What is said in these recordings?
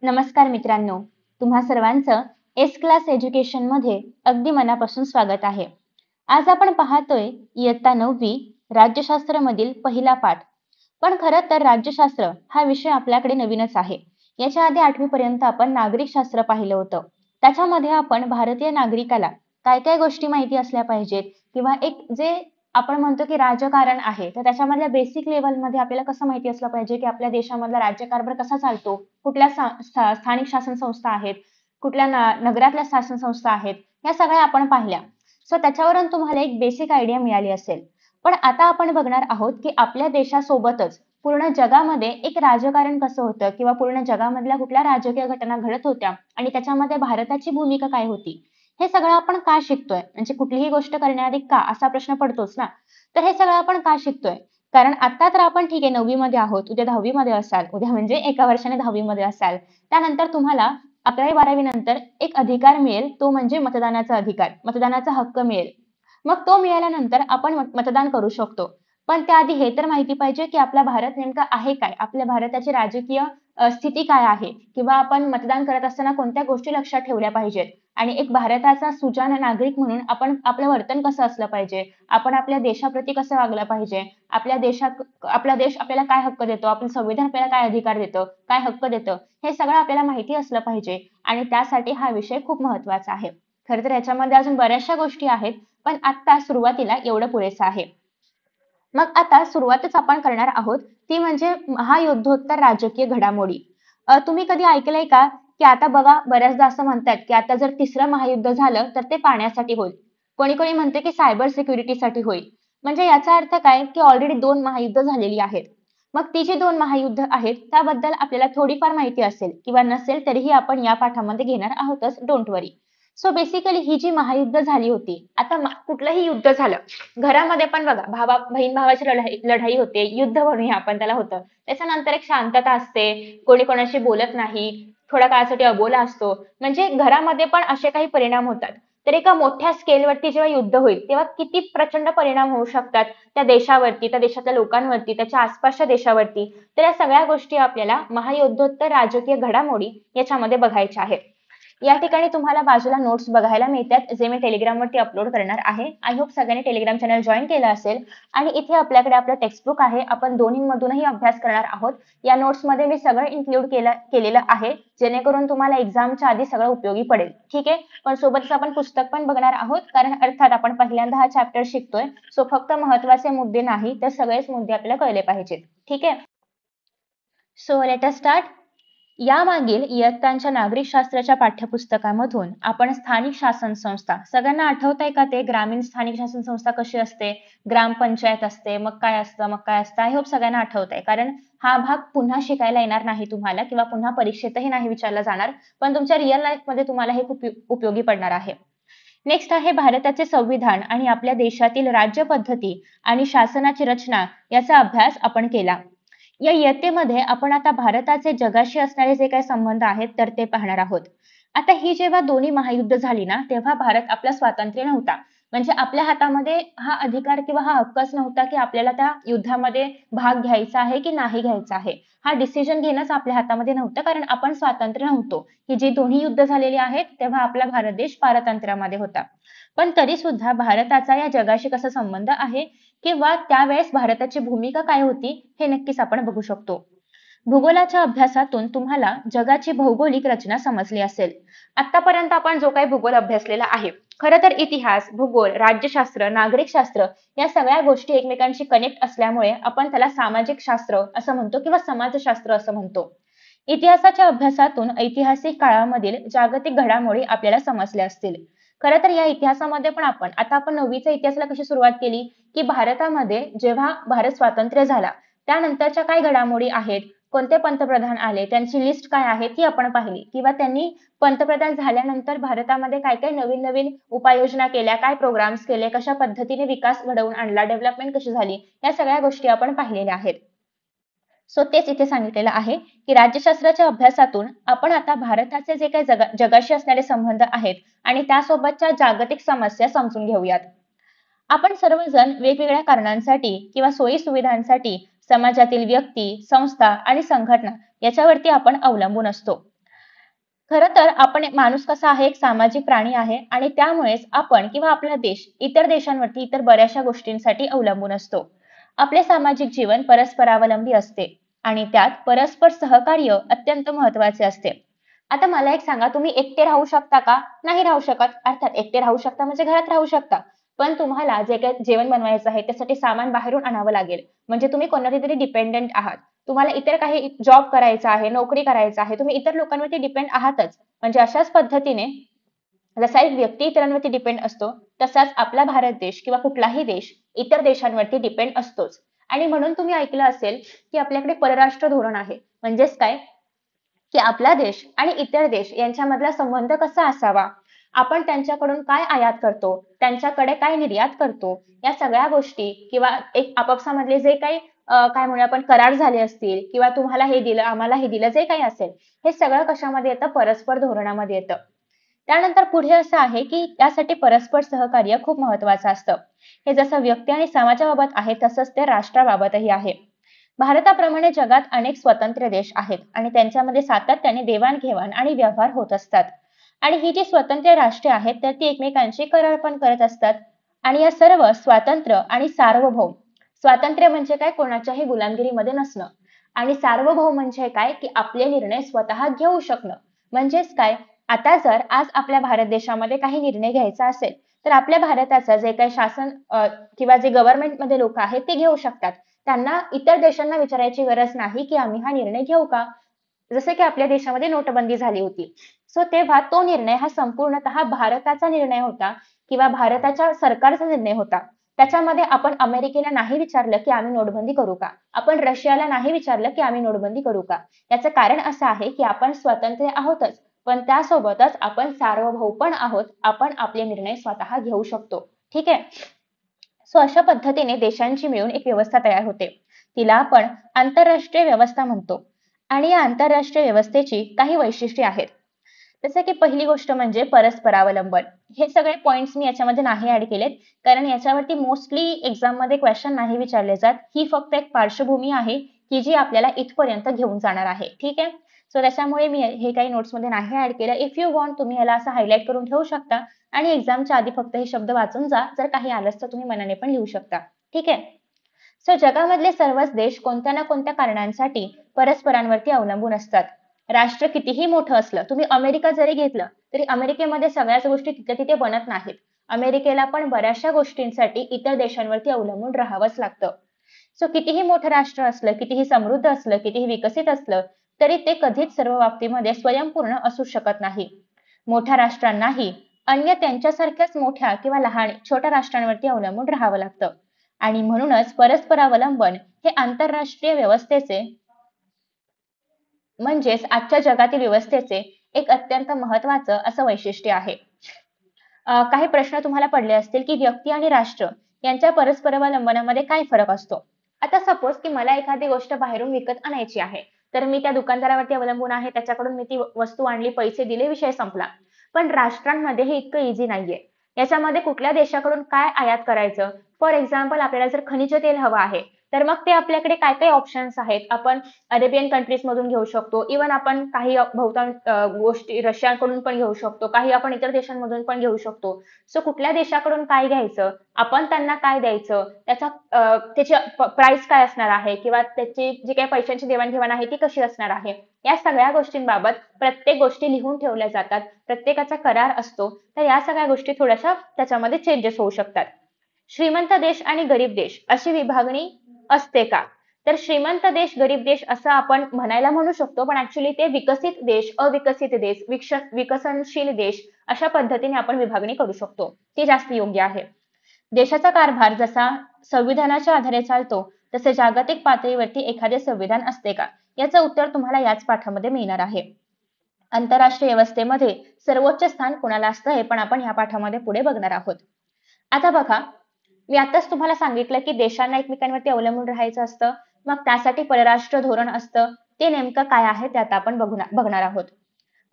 नमस्कार मित्रांनो, तुम्हा सर्वांचं एस क्लास एज्युकेशन मध्ये अगदी मनापासून स्वागत आहे. आज आपण पाहतोय इयत्ता 9वी राज्यशास्त्र मधील पहिला पाठ. पण खरं तर राज्यशास्त्र हा विषय आपल्याकडे नवीनच आहे. याच्या आधी 8वी पर्यंत आपण नागरिक शास्त्र पाहिलं होतं. त्याच्यामध्ये आपण भारतीय नागरिकाला काय काय गोष्टी माहिती असल्या पाहिजेत किंवा एक जे आपण म्हणतो की राजकारण आहे, तर त्याच्यामधल्या बेसिक लेवलमध्ये आपल्याला कसं माहिती असलं पाहिजे की आपल्या देशामधला राज्यकारभार कसा चालतो, कुठल्या स्थानिक शासन संस्था आहेत, कुठल्या नगरातल्या शासन संस्था आहेत, या सगळ्या आपण पाहिल्या. सो त्याच्यावरून तुम्हाला एक बेसिक आयडिया मिळाली असेल. पण आता आपण बघणार आहोत की आपल्या देशासोबतच पूर्ण जगामध्ये एक राजकारण कसं होतं किंवा पूर्ण जगामधल्या कुठल्या राजकीय घटना घडत होत्या आणि त्याच्यामध्ये भारताची भूमिका काय होती, हे सगळं आपण का शिकतोय. म्हणजे कुठलीही गोष्ट करण्याआधी का असा प्रश्न पडतोच ना. तर हे सगळं आपण का शिकतोय, कारण आता तर आपण ठीक आहे 9वी मध्ये आहोत, उद्या 10वी मध्ये असाल, उद्या म्हणजे एका वर्षाने 10वी मध्ये असाल, त्यानंतर तुम्हाला 11वी-12वी नंतर एक अधिकार मिळेल, तो म्हणजे मतदानाचा अधिकार, मतदानाचा हक्क मिळेल. मग तो मिळाल्यानंतर आपण मतदान करू शकतो. पण त्याआधी हे तर माहिती पाहिजे की आपला भारत नेमका आहे काय, आपल्या भारताची राजकीय स्थिती काय आहे, किंवा आपण मतदान करत असताना कोणत्या गोष्टी लक्षात ठेवल्या पाहिजेत आणि एक भारताचा सुजाण नागरिक म्हणून आपण आपलं वर्तन कसं असलं पाहिजे, आपण आपल्या देशाप्रती कसं वागलं पाहिजे, आपला देश आपल्याला काय हक्क देतो, आपलं संविधान आपल्याला काय अधिकार देतं, काय हक्क देतं, हे सगळं आपल्याला माहिती असलं पाहिजे. आणि त्यासाठी हा विषय खूप महत्वाचा आहे. खरं तर याच्यामध्ये अजून बऱ्याचशा गोष्टी आहेत, पण आता सुरुवातीला एवढं पुरेसं आहे. मग आता सुरुवातच आपण करणार आहोत ती म्हणजे महायुद्धोत्तर राजकीय घडामोडी. तुम्ही कधी ऐकलंय का की आता बघा बऱ्याचदा असं म्हणतात की आता जर तिसरं महायुद्ध झालं तर ते पाण्यासाठी होईल, कोणी कोणी म्हणते की सायबर सिक्युरिटीसाठी होईल. म्हणजे याचा अर्थ काय की ऑलरेडी 2 महायुद्ध झालेली आहेत. मग ती जी 2 महायुद्ध आहेत त्याबद्दल आपल्याला थोडीफार माहिती असेल किंवा नसेल तरीही आपण या पाठामध्ये घेणार आहोतच, डोंट वरी. सो बेसिकली ही जी महायुद्ध झाली होती, आता कुठलंही युद्ध झालं, घरामध्ये पण बघा बहीण भावाची लढाई लढाई होते, युद्ध म्हणूया आपण त्याला होतं. त्याच्यानंतर एक शांतता असते, कोणी कोणाशी बोलत नाही, थोड्या काळासाठी अबोला असतो, म्हणजे घरामध्ये पण असे काही परिणाम होतात. तर एका मोठ्या स्केलवरती जेव्हा युद्ध होईल तेव्हा किती प्रचंड परिणाम होऊ शकतात त्या देशावरती, त्या देशातल्या लोकांवरती, त्याच्या आसपासच्या देशावरती. तर या सगळ्या गोष्टी आपल्याला महायुद्धोत्तर राजकीय घडामोडी याच्यामध्ये बघायच्या आहेत. या ठिकाणी तुम्हाला बाजूला नोट्स बघायला मिळतात, जे मी टेलिग्रामवरती अपलोड करणार आहे. आय होप सगळ्यांनी टेलिग्राम चॅनल जॉईन केलं असेल. आणि इथे आपल्याकडे आपलं टेक्स्टबुक आहे, आपण दोन्हीमधूनही अभ्यास करणार आहोत. या नोट्समध्ये मी सगळं इन्क्लूड केलेलं आहे, जेणेकरून तुम्हाला एक्झामच्या आधी सगळं उपयोगी पडेल. ठीक आहे. पण सोबतच आपण पुस्तक पण बघणार आहोत, कारण अर्थात आपण पहिल्यांदा हा चॅप्टर शिकतोय. सो फक्त महत्वाचे मुद्दे नाही तर सगळेच मुद्दे आपल्याला कळले पाहिजेत. ठीक आहे. So let us start. यामागील इयत्तांच्या नागरिकशास्त्राच्या पाठ्यपुस्तकामधून आपण स्थानिक शासन संस्था, सगळ्यांना आठवत आहे का ते ग्रामीण स्थानिक शासन संस्था कशी असते, ग्रामपंचायत असते, मग काय असतं, मग काय असतं. आय होप सगळ्यांना आठवत आहे, कारण हा भाग पुन्हा शिकायला येणार नाही तुम्हाला किंवा पुन्हा परीक्षेतही नाही विचारला जाणार, पण तुमच्या रिअल लाईफ मध्ये तुम्हाला हे खूप उपयोगी पडणार आहे. नेक्स्ट आहे भारताचे संविधान आणि आपल्या देशातील राज्य पद्धती आणि शासनाची रचना याचा अभ्यास आपण केला. या इयत्तेमध्ये आपण आता भारताचे जगाशी असणारे जे काही संबंध आहेत तर ते पाहणार आहोत. आता ही जेव्हा दोन्ही महायुद्ध झाली ना, तेव्हा भारत आपला स्वातंत्र्य नव्हता. म्हणजे आपल्या हातामध्ये हा अधिकार किंवा हा हक्कच नव्हता की आपल्याला त्या युद्धामध्ये भाग घ्यायचा आहे की नाही घ्यायचा आहे. हा डिसिजन घेणंच आपल्या हातामध्ये नव्हतं, कारण आपण स्वातंत्र्य नव्हतो. ही जी दोन्ही युद्ध झालेली आहेत तेव्हा आपला भारत देश पारतंत्र्यामध्ये होता. पण तरी सुद्धा भारताचा या जगाशी कसा संबंध आहे किंवा त्यावेळेस भारताची भूमिका काय होती हे नक्कीच आपण बघू शकतो. भूगोलाच्या अभ्यासातून तुम्हाला जगाची भौगोलिक रचना समजली असेल. आतापर्यंत आपण जो काही भूगोल अभ्यासलेला आहे, खरं तर इतिहास, भूगोल, राज्यशास्त्र, नागरिकशास्त्र या सगळ्या गोष्टी एकमेकांशी कनेक्ट असल्यामुळे आपण त्याला सामाजिक शास्त्र असं म्हणतो किंवा समाजशास्त्र असं म्हणतो. इतिहासाच्या अभ्यासातून ऐतिहासिक काळामधील जागतिक घडामोडी आपल्याला समजल्या असतील. खरं तर या इतिहासामध्ये पण आपण 9वीच्या इतिहासाला कशी सुरुवात केली की भारतामध्ये जेव्हा भारत स्वातंत्र्य झाला त्यानंतरच्या काय घडामोडी आहेत, कोणते पंतप्रधान आले, त्यांची लिस्ट काय आहे ती आपण पाहिली, किंवा त्यांनी पंतप्रधान झाल्यानंतर भारतामध्ये काय काय नवीन नवीन उपाययोजना केल्या, काय प्रोग्राम्स केले, कशा पद्धतीने विकास घडवून आणला, डेव्हलपमेंट कशी झाली, या सगळ्या गोष्टी आपण पाहिलेल्या आहेत. सो तेच इथे सांगितलेलं आहे की राज्यशास्त्राच्या अभ्यासातून आपण आता भारताचे जे काही जगाशी असणारे संबंध आहेत आणि त्यासोबतच्या जागतिक समस्या समजून घेऊयात. आपण सर्वजण वेगवेगळ्या कारणांसाठी किंवा सोयी सुविधांसाठी समाजातील व्यक्ती, संस्था आणि संघटना याच्यावरती आपण अवलंबून असतो. खरं तर माणूस कसा आहे, एक सामाजिक प्राणी आहे आणि त्यामुळेच आपण किंवा आपला देश इतर देशांवरती इतर बऱ्याचशा गोष्टींसाठी अवलंबून असतो. आपले सामाजिक जीवन परस्परावलंबी असते आणि त्यात परस्पर सहकार्य अत्यंत महत्त्वाचे असते. आता मला एक सांगा, तुम्ही एकटे राहू शकता का? नाही राहू शकत. अर्थात एकटे राहू शकता म्हणजे घरात राहू शकता. पण तुम्हाला जे काही जेवण बनवायचं आहे त्यासाठी सामान बाहेरून आणावं लागेल. म्हणजे तुम्ही कोणावरती तरी डिपेंडंट आहात. तुम्हाला इतर काही जॉब करायचा आहे, नोकरी करायचा आहे, तुम्ही इतर लोकांवरती डिपेंड आहातच. म्हणजे अशाच पद्धतीने जसा एक व्यक्ती इतरांवरती डिपेंड असतो, तसाच आपला भारत देश किंवा कुठलाही देश इतर देशांवरती डिपेंड असतोच. आणि म्हणून तुम्ही ऐकलं असेल, की आपल्याकडे परराष्ट्र धोरण आहे. म्हणजेच काय, की आपला देश आणि इतर देश यांच्यामधला संबंध कसा असावा, आपण त्यांच्याकडून काय आयात करतो, त्यांच्याकडे काय निर्यात करतो, या सगळ्या गोष्टी किंवा एक आपापसामधले जे काही काय म्हणूया आपण करार झाले असतील किंवा तुम्हाला हे दिलं आम्हाला हे दिलं जे काही असेल, हे सगळं कशामध्ये येतं, परस्पर धोरणामध्ये येतं. त्यानंतर पुढे असं आहे की त्यासाठी परस्पर सहकार्य खूप महत्वाचं असतं. हे जसं व्यक्ती आणि समाजाबाबत आहे तसंच ते राष्ट्राबाबतही आहे. भारताप्रमाणे जगात अनेक स्वतंत्र देश आहेत आणि त्यांच्यामध्ये सातत्याने देवाणघेवाण आणि व्यवहार होत असतात. आणि ही जी स्वतंत्र राष्ट्रे आहेत तर ती एकमेकांशी करार पण करत असतात. आणि या सर्व स्वातंत्र्य आणि सार्वभौम, स्वातंत्र्य म्हणजे काय, कोणाच्याही गुलामगिरीमध्ये नसणं, आणि सार्वभौम म्हणजे काय, की आपले निर्णय स्वतः घेऊ शकणं. म्हणजेच काय, आता जर आज आपल्या भारत देशामध्ये काही निर्णय घ्यायचा असेल तर आपल्या भारताचं जे काही शासन किंवा जे गव्हर्नमेंटमध्ये लोक आहेत ते घेऊ शकतात. त्यांना इतर देशांना विचारायची गरज नाही की आम्ही हा निर्णय घेऊ का. जसे की आपल्या देशामध्ये नोटबंदी झाली होती. सो तेव्हा तो निर्णय हा संपूर्णतः भारताचा निर्णय होता किंवा भारताच्या सरकारचा निर्णय होता. त्याच्यामध्ये आपण अमेरिकेला नाही विचारलं की आम्ही नोटबंदी करू का, आपण रशियाला नाही विचारलं की आम्ही नोटबंदी करू का. याचं कारण असं आहे की आपण स्वतंत्र आहोतच, पण त्यासोबतच आपण सार्वभौम पण आहोत. आपण आपले निर्णय स्वतः घेऊ शकतो. ठीक आहे. सो अशा पद्धतीने देशांची मिळून एक व्यवस्था तयार होते. तिला आपण आंतरराष्ट्रीय व्यवस्था म्हणतो. आणि या आंतरराष्ट्रीय व्यवस्थेची काही वैशिष्ट्ये आहेत. जसं की पहिली गोष्ट म्हणजे परस्परावलंबन. हे सगळे पॉइंट्स मी याच्यामध्ये नाही ऍड केलेत, कारण याच्यावरती मोस्टली एक्झाम मध्ये क्वेश्चन नाही विचारले जात. ही फक्त एक पार्श्वभूमी आहे की जी आपल्याला इथपर्यंत घेऊन जाणार आहे. ठीक आहे. सो त्याच्यामुळे मी हे काही नोट्स मध्ये नाही ऍड केलं. इफ यू वॉन्ट तुम्ही याला असं हायलाइट करून ठेवू शकता आणि एक्झामच्या आधी फक्त हे शब्द वाचून जा. जर काही आलंच तर तुम्ही मनाने पण लिहू शकता. ठीक आहे. सो जगामधले सर्वच देश कोणत्या ना कोणत्या कारणांसाठी परस्परांवरती अवलंबून असतात. राष्ट्र कितीही मोठं असलं, तुम्ही अमेरिका जरी घेतलं तरी अमेरिकेमध्ये सगळ्याच गोष्टी तिथे तिथे बनत नाहीत. अमेरिकेला पण बऱ्याचशा गोष्टींसाठी इतर देशांवरती अवलंबून राहावंच लागतं. सो कितीही मोठं राष्ट्र असलं, कितीही समृद्ध असलं, कितीही विकसित असलं, तरी ते कधीच सर्व बाबतीमध्ये स्वयंपूर्ण असू शकत नाही. मोठ्या राष्ट्रांनाही अन्य त्यांच्यासारख्याच मोठ्या किंवा लहान छोट्या राष्ट्रांवरती अवलंबून राहावं लागतं. आणि म्हणूनच परस्परावलंबन हे आंतरराष्ट्रीय व्यवस्थेचे म्हणजेच आजच्या जगातील व्यवस्थेचे एक अत्यंत महत्वाचं असं वैशिष्ट्य आहे. काही प्रश्न तुम्हाला पडले असतील की व्यक्ती आणि राष्ट्र यांच्या परस्परावलंबनामध्ये काय फरक असतो. आता सपोज की मला एखादी गोष्ट बाहेरून विकत आणायची आहे, तर मी त्या दुकानदारावरती अवलंबून आहे, त्याच्याकडून मी ती वस्तू आणली, पैसे दिले, विषय संपला. पण राष्ट्रांमध्ये हे इतकं इझी नाहीये. याच्यामध्ये कुठल्या देशाकडून काय आयात करायचं, फॉर एक्झाम्पल आपल्याला जर खनिज तेल हवं आहे तर मग ते आपल्याकडे काय काय ऑप्शन्स आहेत. आपण अरेबियन कंट्रीज मधून घेऊ शकतो, इव्हन आपण काही बहुतांश गोष्टी रशियाकडून पण घेऊ शकतो, काही आपण इतर देशांमधून पण घेऊ शकतो. सो कुठल्या देशाकडून काय घ्यायचं, आपण त्यांना काय द्यायचं, त्याची प्राइस काय असणार आहे किंवा त्याची जी काही पैशांची देवाणघेवाण आहे ती कशी असणार आहे, या सगळ्या गोष्टींबाबत प्रत्येक गोष्टी लिहून ठेवल्या जातात. प्रत्येकाचा करार असतो. तर या सगळ्या गोष्टी थोड्याशा त्याच्यामध्ये चेंजेस होऊ शकतात. श्रीमंत देश आणि गरीब देश अशी विभागणी असते का, तर श्रीमंत देश गरीब देश असं आपण म्हणायला म्हणू शकतो, पण ऍक्च्युली ते विकसित देश, अविकसित देश, विकसनशील देश अशा पद्धतीने आपण विभागणी करू शकतो. ती जास्त योग्य आहे. देशाचा कारभार जसा संविधानाच्या आधारे चालतो तसे जागतिक पातळीवरती एखादे संविधान असते का, याचं उत्तर तुम्हाला याच पाठामध्ये मिळणार आहे. आंतरराष्ट्रीय व्यवस्थेमध्ये सर्वोच्च स्थान कोणाला असतं हे पण आपण या पाठामध्ये पुढे बघणार आहोत. आता बघा, मी आताच तुम्हाला सांगितलं की देशांना एकमेकांवरती अवलंबून राहायचं असतं, मग त्यासाठी परराष्ट्र धोरण असतं. ते नेमकं काय आहे ते आता आपण बघणार आहोत.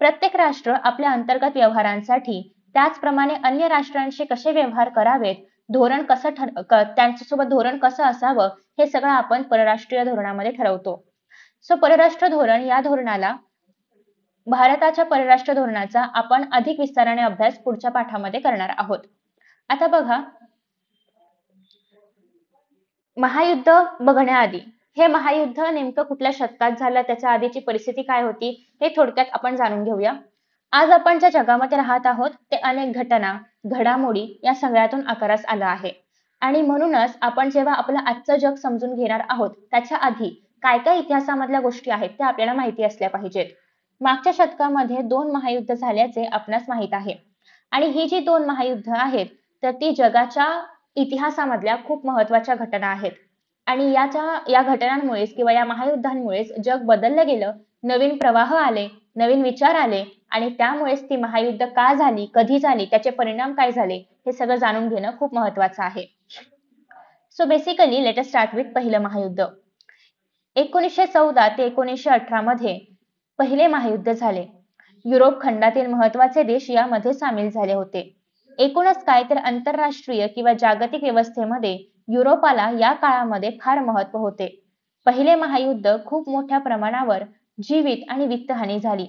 प्रत्येक राष्ट्र आपल्या अंतर्गत व्यवहारांसाठी त्याचप्रमाणे अन्य राष्ट्रांशी कसे व्यवहार करावेत, त्यांच्यासोबत धोरण कसं असावं, हे सगळं आपण परराष्ट्रीय धोरणामध्ये ठरवतो. सो परराष्ट्र धोरण या धोरणाला भारताच्या परराष्ट्र धोरणाचा आपण अधिक विस्ताराने अभ्यास पुढच्या पाठामध्ये करणार आहोत. आता बघा, महायुद्ध बघण्याआधी हे महायुद्ध नेमकं कुठल्या शतकात झालं, त्याच्या आधीची परिस्थिती काय होती हे थोडक्यात आपण जाणून घेऊया. आज आपण ज्या जगामध्ये राहत आहोत ते अनेक घटना, घडामोडी या सगळ्यातून आकारास आलं आहे. आणि म्हणूनच आपण जेव्हा आपलं आजचं जग समजून घेणार आहोत त्याच्या आधी काय काय इतिहासामधल्या गोष्टी आहेत त्या आपल्याला माहिती असल्या पाहिजेत. मागच्या शतकामध्ये 2 महायुद्ध झाल्याचे आपणास माहित आहे. आणि ही जी 2 महायुद्ध आहेत तर ती जगाच्या इतिहासामधल्या खूप महत्त्वाच्या घटना आहेत. आणि या घटनांमुळेच किंवा या महायुद्धांमुळेच जग बदललं गेलं, नवीन प्रवाह आले, नवीन विचार आले आणि त्यामुळेच ती महायुद्ध का झाली, कधी झाली, त्याचे परिणाम काय झाले हे सगळं जाणून घेणं खूप महत्त्वाचं आहे. So basically let us start with पहिलं महायुद्ध. 1914 ते 1918 मध्ये पहिले महायुद्ध झाले. युरोप खंडातील महत्त्वाचे देश यामध्ये सामील झाले होते. एकूणच काय तर आंतरराष्ट्रीय किंवा जागतिक व्यवस्थेमध्ये युरोपाला या काळामध्ये फार महत्त्व होते. पहिले महायुद्ध खूप मोठ्या प्रमाणावर जीवित आणि वित्तहानी झाली.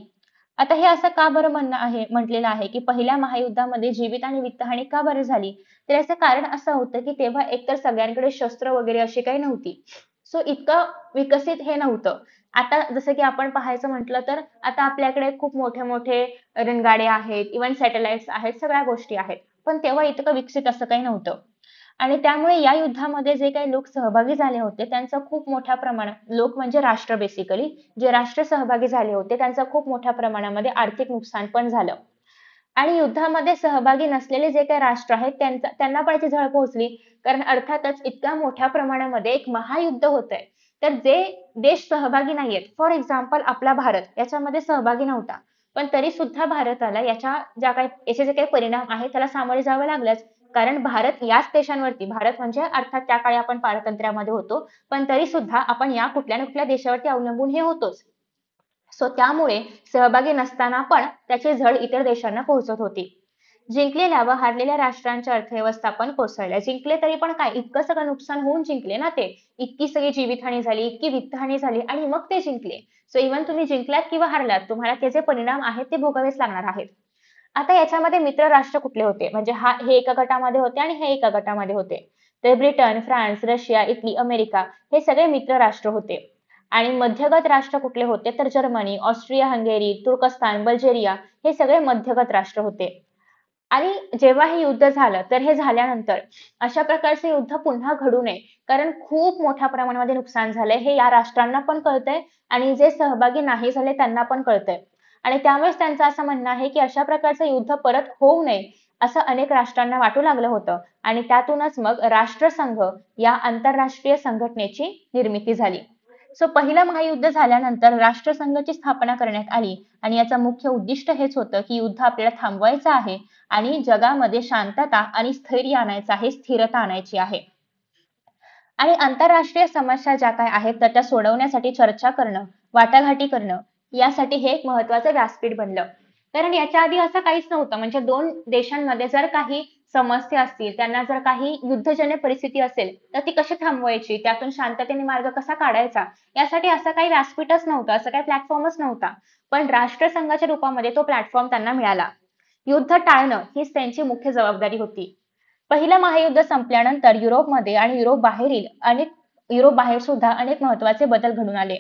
आता हे असं का बरं म्हटलेलं आहे की पहिल्या महायुद्धामध्ये जीवित आणि वित्तहानी का बरं झाली, तर याचं कारण असं होतं की तेव्हा एकतर सगळ्यांकडे शस्त्र वगैरे अशी काही नव्हती. सो इतकं विकसित हे नव्हतं. आता जसं की आपण पाहायचं म्हटलं तर आता आपल्याकडे खूप मोठे मोठे रणगाडे आहेत, इव्हन सॅटेलाइट्स आहेत, सगळ्या गोष्टी आहेत. पण तेव्हा इतकं विकसित असं काही नव्हतं. आणि त्यामुळे या युद्धामध्ये जे काही लोक सहभागी झाले होते त्यांचं खूप मोठ्या प्रमाणात, लोक म्हणजे राष्ट्र बेसिकली, जे राष्ट्र सहभागी झाले होते त्यांचं खूप मोठ्या प्रमाणामध्ये आर्थिक नुकसान पण झालं. आणि युद्धामध्ये सहभागी नसलेले जे काही राष्ट्र आहेत त्यांना पण याची झळ पोहोचली. कारण अर्थातच इतक्या मोठ्या प्रमाणामध्ये एक महायुद्ध होतंय तर जे देश सहभागी नाहीयेत, फॉर एक्झाम्पल आपला भारत याच्यामध्ये सहभागी नव्हता, पण तरी सुद्धा भारताला याचे जे काही परिणाम आहेत त्याला सामोरे जावं लागलंच. कारण भारत याच देशांवरती, भारत म्हणजे अर्थात त्या काळी आपण पारतंत्र्यामध्ये होतो, पण तरी सुद्धा आपण या कुठल्या ना कुठल्या देशावरती अवलंबून हे होतोच. सो त्यामुळे सहभागी नसताना पण त्याची झळ इतर देशांना पोहोचत होती. जिंकलेल्या व हारलेल्या राष्ट्रांच्या अर्थव्यवस्था पण कोसळल्या. जिंकले तरी पण काय, इतकं सगळं नुकसान होऊन जिंकले ना ते, इतकी सगळी जीवितहानी झाली, इतकी वित्तहानी झाली आणि मग ते जिंकले. सो इव्हन तुम्ही जिंकलात किंवा हारलात तुम्हाला त्याचे परिणाम आहेत ते भोगावेच लागणार आहेत. आता याच्यामध्ये मित्र राष्ट्र कुठले होते, म्हणजे हे एका गटामध्ये होते आणि हे एका गटामध्ये होते. तर Britain, France, Russia, Italy, America हे सगळे मित्र राष्ट्र होते. आणि मध्यगत राष्ट्र कुठले होते तर जर्मनी, ऑस्ट्रिया हंगेरी, तुर्कस्तान, बल्गेरिया हे सगळे मध्यगत राष्ट्र होते. आणि जेव्हा हे युद्ध झालं तर हे झाल्यानंतर अशा प्रकारचे युद्ध पुन्हा घडू नये, कारण खूप मोठ्या प्रमाणामध्ये नुकसान झालंय हे या राष्ट्रांना पण कळतंय आणि जे सहभागी नाही झाले त्यांना पण कळतंय. आणि त्यामुळेच त्यांचं असं म्हणणं आहे की अशा प्रकारचं युद्ध परत होऊ नये असं अनेक राष्ट्रांना वाटू लागलं होतं. आणि त्यातूनच मग राष्ट्रसंघ या आंतरराष्ट्रीय संघटनेची निर्मिती झाली. सो पहिलं महायुद्ध झाल्यानंतर राष्ट्रसंघाची स्थापना करण्यात आली आणि याचं मुख्य उद्दिष्ट हेच होतं की युद्ध आपल्याला थांबवायचं आहे आणि जगामध्ये शांतता आणि स्थैर्य आणायचं आहे, स्थिरता आणायची आहे. आणि आंतरराष्ट्रीय समस्या ज्या काय आहेत तर त्या सोडवण्यासाठी चर्चा करणं, वाटाघाटी करणं यासाठी हे एक महत्त्वाचं व्यासपीठ बनलं. कारण याच्या आधी असं काहीच नव्हतं. म्हणजे 2 देशांमध्ये जर काही समस्या असतील, त्यांना जर काही युद्धजन्य परिस्थिती असेल तर ती कशी थांबवायची, त्यातून शांततेने मार्ग कसा काढायचा, यासाठी असं काही व्यासपीठच नव्हतं, असं काही प्लॅटफॉर्मच नव्हता. पण राष्ट्रसंघाच्या रूपामध्ये तो प्लॅटफॉर्म त्यांना मिळाला. युद्ध टाळणं हीच त्यांची मुख्य जबाबदारी होती. पहिलं महायुद्ध संपल्यानंतर युरोपमध्ये आणि युरोप बाहेर सुद्धा अनेक महत्त्वाचे बदल घडून आले.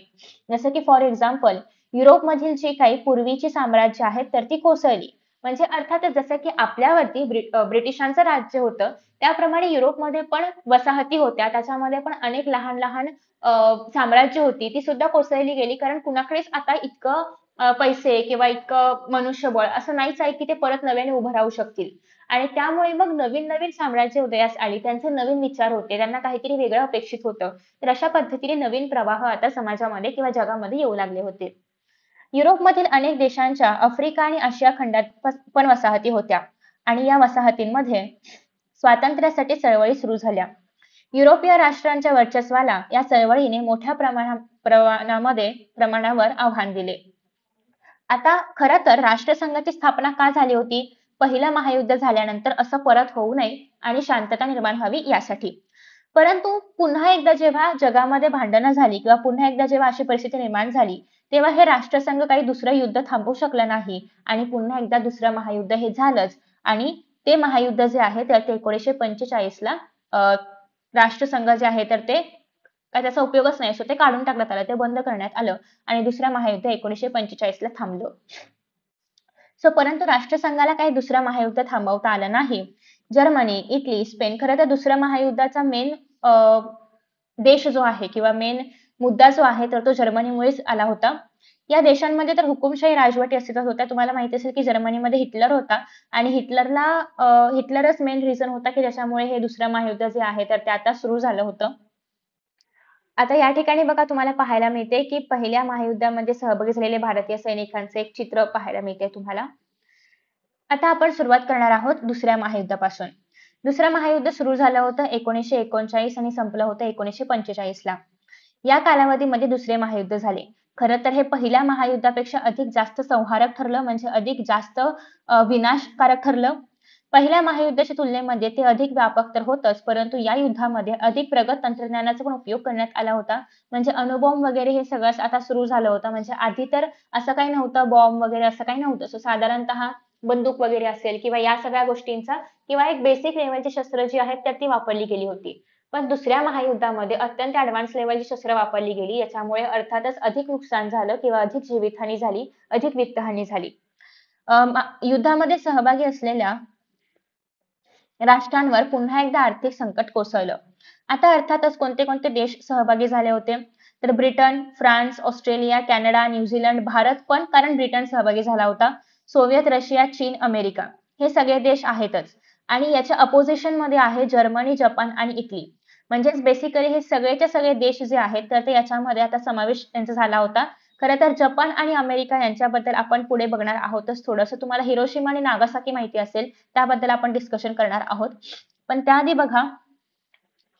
जसं की फॉर एक्झाम्पल युरोपमधील जी काही पूर्वीची साम्राज्य आहेत तर ती कोसळली. म्हणजे अर्थातच जसं की आपल्यावरती ब्रिटिशांचं राज्य होतं त्याप्रमाणे युरोपमध्ये पण वसाहती होत्या, त्याच्यामध्ये पण अनेक लहान लहान साम्राज्य होती ती सुद्धा कोसळली गेली. कारण कुणाकडेच आता इतकं पैसे किंवा इतकं मनुष्यबळ असं नाहीच आहे की ते परत नव्याने उभं राहू शकतील. आणि त्यामुळे मग नवीन नवीन साम्राज्य उदयास आली, त्यांचे नवीन विचार होते, त्यांना काहीतरी वेगळं अपेक्षित होतं. तर अशा पद्धतीने नवीन प्रवाह आता समाजामध्ये किंवा जगामध्ये येऊ लागले होते. युरोपमधील अनेक देशांच्या आफ्रिका आणि आशिया खंडात पण वसाहती होत्या आणि या वसाहतींमध्ये स्वातंत्र्यासाठी चळवळी सुरू झाल्या. युरोपीय राष्ट्रांच्या वर्चस्वाला या चळवळीने मोठ्या प्रमाणावर आव्हान दिले. आता खरं तर राष्ट्रसंघाची स्थापना का झाली होती, पहिलं महायुद्ध झाल्यानंतर असं परत होऊ नये आणि शांतता निर्माण व्हावी यासाठी. परंतु पुन्हा एकदा जेव्हा जगामध्ये भांडणं झाली किंवा पुन्हा एकदा जेव्हा अशी परिस्थिती निर्माण झाली तेव्हा हे राष्ट्रसंघ काही दुसरं युद्ध थांबवू शकलं नाही आणि पुन्हा एकदा दुसरं महायुद्ध हे झालंच आणि ते महायुद्ध जे आहे तर ते 1945 ला राष्ट्रसंघ जे आहे तर ते काय त्याचा उपयोगच नाही असो ते काढून टाकण्यात आलं, ते बंद करण्यात आलं आणि दुसरं महायुद्ध 1945 ला थांबलं. परंतु राष्ट्रसंघाला काही दुसरं महायुद्ध थांबवता आलं नाही. जर्मनी, इटली, स्पेन खरं तर दुसऱ्या महायुद्धाचा मेन देश जो आहे किंवा मेन मुद्दा जो आहे तर तो जर्मनीमुळेच आला होता. या देशांमध्ये तर हुकुमशाही राजवटी अस्तित्वात होत्या. तुम्हाला माहिती असेल की जर्मनीमध्ये हिटलर होता आणि हिटलरच मेन रिझन होता की ज्याच्यामुळे हे दुसरं महायुद्ध जे आहे तर ते आता सुरू झालं होतं. आता या ठिकाणी बघा तुम्हाला पाहायला मिळते की पहिल्या महायुद्धामध्ये सहभागी झालेले भारतीय सैनिकांचे एक चित्र पाहायला मिळते तुम्हाला. आता आपण सुरुवात करणार आहोत दुसऱ्या महायुद्धापासून. दुसरं महायुद्ध सुरू झालं होतं 1939 आणि संपलं होतं 1945 ला. या कालावधीमध्ये दुसरे महायुद्ध झाले. खरं तर हे पहिल्या महायुद्धापेक्षा अधिक जास्त संहारक ठरलं, म्हणजे अधिक जास्त विनाशकारक ठरलं. पहिल्या महायुद्धाच्या तुलनेमध्ये ते अधिक व्यापक तर होतच, परंतु या युद्धामध्ये अधिक प्रगत तंत्रज्ञानाचा पण उपयोग करण्यात आला होता. म्हणजे अणुबॉम्ब वगैरे हे सगळं आता सुरू झालं होतं. म्हणजे आधी तर असं काही नव्हतं, बॉम्ब वगैरे असं काही नव्हतं. साधारणतः बंदूक वगैरे असेल किंवा या सगळ्या गोष्टींचा किंवा एक बेसिक लेवलची शस्त्र जी आहेत तर ती वापरली गेली होती. पण दुसऱ्या महायुद्धामध्ये अत्यंत ऍडव्हान्स लेवलची शस्त्र वापरली गेली. याच्यामुळे अर्थातच अधिक नुकसान झालं किंवा अधिक जीवितहानी झाली, अधिक वित्तहानी झाली. युद्धामध्ये सहभागी असलेल्या राष्ट्रांवर पुन्हा एकदा आर्थिक संकट कोसळलं. आता अर्थातच कोणते कोणते देश सहभागी झाले होते तर Britain, France, Australia, Canada, New Zealand, Bharat पण कारण ब्रिटन सहभागी झाला होता, सोव्हिएत रशिया, चीन, अमेरिका हे सगळे देश आहेतच आणि याच्या अपोजिशन मध्ये आहे जर्मनी, जपान आणि इटली. म्हणजेच बेसिकली हे सगळेचे सगळे देश जे आहेत तर ते याच्यामध्ये आता समावेश त्यांचा झाला होता. खरं तर जपान आणि अमेरिका यांच्याबद्दल आपण पुढे बघणार आहोतच. थोडंसं तुम्हाला हिरोशिमा आणि नागासाकी माहिती असेल त्याबद्दल आपण डिस्कशन करणार आहोत. पण त्याआधी बघा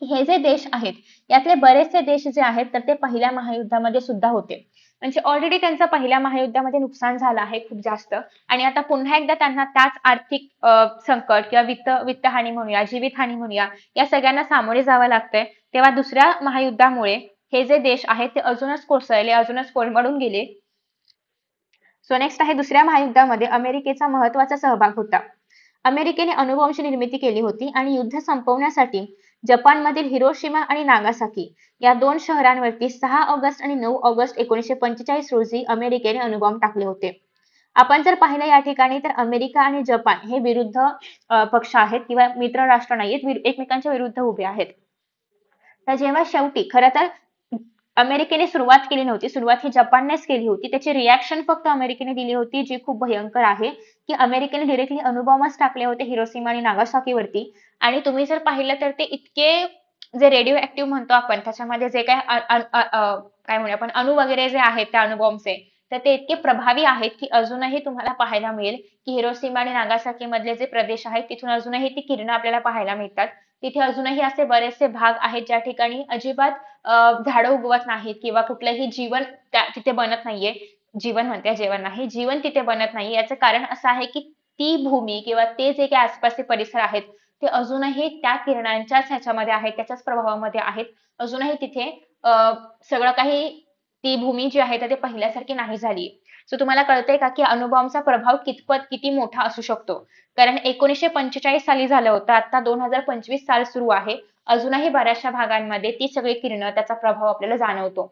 हे जे देश आहेत यातले बरेचसे देश जे आहेत तर ते पहिल्या महायुद्धामध्ये सुद्धा होते. म्हणजे ऑलरेडी त्यांचं पहिल्या महायुद्धामध्ये नुकसान झालं आहे खूप जास्त आणि आता पुन्हा एकदा त्यांना त्याच आर्थिक संकट किंवा वित्तहानी म्हणूया, जीवितहानी म्हणूया, या सगळ्यांना सामोरे जावं लागतंय. तेव्हा दुसऱ्या महायुद्धामुळे हे जे देश आहेत ते अजूनच कोसळले, अजूनच कोलमडून गेले. नेक्स्ट आहे दुसऱ्या महायुद्धामध्ये अमेरिकेचा महत्वाचा सहभाग होता. अमेरिकेने अणुबॉम्बची निर्मिती केली होती आणि युद्ध संपवण्यासाठी जपानमधील हिरोशिमा आणि नागासाकी या दोन शहरांवरती 6 ऑगस्ट आणि 9 ऑगस्ट 1945 रोजी अमेरिकेने अणुबॉम्ब टाकले होते. आपण जर पाहिलं या ठिकाणी तर अमेरिका आणि जपान हे विरुद्ध पक्ष आहेत किंवा मित्र राष्ट्र नाहीत, एकमेकांच्या विरुद्ध उभे आहेत. तर जेव्हा शेवटी खरं तर अमेरिकेने सुरुवात केली नव्हती, सुरुवात ही जपाननेच केली होती. त्याची रिॲक्शन फक्त अमेरिकेने दिली होती जी खूप भयंकर आहे की अमेरिकेने डायरेक्टली अणुबॉम्बच टाकले होते हिरोशिमा आणि नागासाकीवरती. आणि तुम्ही जर पाहिलं तर ते इतके जे रेडिओ ऍक्टिव्ह म्हणतो आपण त्याच्यामध्ये जे काय काय म्हणूया आपण अणु वगैरे जे आहेत त्या अणुबॉम्बचे तर ते इतके प्रभावी आहेत की अजूनही तुम्हाला पाहायला मिळेल की हिरोशिमा आणि नागासाकी मधले जे प्रदेश आहेत तिथून अजूनही ती किरणं आपल्याला पाहायला मिळतात. तिथे अजूनही असे बरेचसे भाग आहेत ज्या ठिकाणी अजिबात झाडं उगवत नाहीत किंवा कुठलंही जीवन तिथे बनत नाहीये. जीवन म्हणते, जेवण नाही, जीवन तिथे बनत नाही. याचं कारण असं आहे की ती भूमी किंवा ते जे काही आसपासचे परिसर आहेत ते अजूनही त्या किरणांच्याच ह्याच्यामध्ये आहेत, त्याच्याच प्रभावामध्ये आहेत. अजूनही तिथे सगळं काही ती भूमी जी आहे ते पहिल्यासारखी नाही झाली. तुम्हाला कळतंय का की अणुबॉम्बचा प्रभाव किती मोठा असू शकतो. कारण 1945 साली झालं होतं, आता 2025 साल सुरू आहे. अजूनही बऱ्याचशा भागांमध्ये ती सगळी किरणं त्याचा प्रभाव आपल्याला जाणवतो.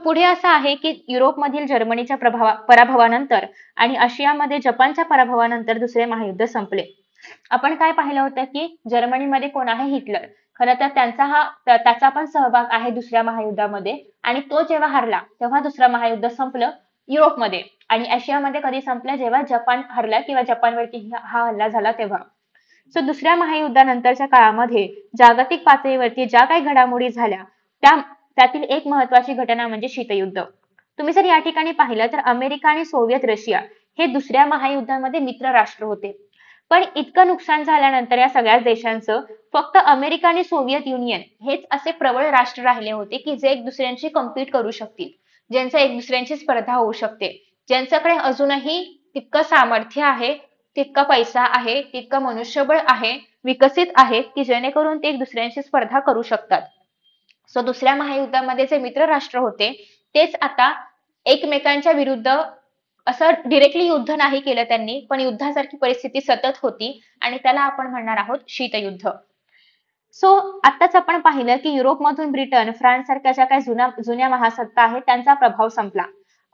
पुढे असं आहे की युरोपमधील जर्मनीच्या पराभवानंतर आणि आशियामध्ये जपानच्या पराभवानंतर दुसरे महायुद्ध संपले. आपण काय पाहिलं होतं की जर्मनीमध्ये कोण आहे? हिटलर. खरं तर त्याचा पण सहभाग आहे दुसऱ्या महायुद्धामध्ये आणि तो जेव्हा हरला तेव्हा दुसरं महायुद्ध संपलं युरोपमध्ये. आणि आशियामध्ये कधी संपलं? जेव्हा जपान हरला किंवा जपानवरती हा हल्ला झाला तेव्हा. दुसऱ्या महायुद्धानंतरच्या काळामध्ये जागतिक पातळीवरती ज्या काही घडामोडी झाल्या त्यातील एक महत्वाची घटना म्हणजे शीतयुद्ध. तुम्ही जर या ठिकाणी पाहिलं तर अमेरिका आणि सोव्हिएत रशिया हे दुसऱ्या महायुद्धामध्ये मित्र राष्ट्र होते. पण इतकं नुकसान झाल्यानंतर या सगळ्या देशांचं फक्त अमेरिका आणि सोव्हिएत युनियन हेच असे प्रबळ राष्ट्र राहिले होते की जे एक दुसऱ्यांशी कम्पीट करू शकतील, ज्यांचं एक दुसऱ्यांची स्पर्धा होऊ शकते, ज्यांच्याकडे अजूनही तितकं सामर्थ्य आहे, तितका पैसा आहे, तितकं मनुष्यबळ आहे, विकसित आहेत की जेणेकरून ते एक दुसऱ्यांशी स्पर्धा करू शकतात. दुसऱ्या महायुद्धामध्ये जे मित्र राष्ट्र होते तेच आता एकमेकांच्या विरुद्ध असं डिरेक्टली युद्ध नाही केलं त्यांनी, पण युद्धासारखी परिस्थिती सतत होती आणि त्याला आपण म्हणणार आहोत शीतयुद्ध. सो आताच आपण पाहिलं की युरोपमधून ब्रिटन, फ्रान्स सारख्या ज्या काही जुन्या महासत्ता आहेत त्यांचा प्रभाव संपला.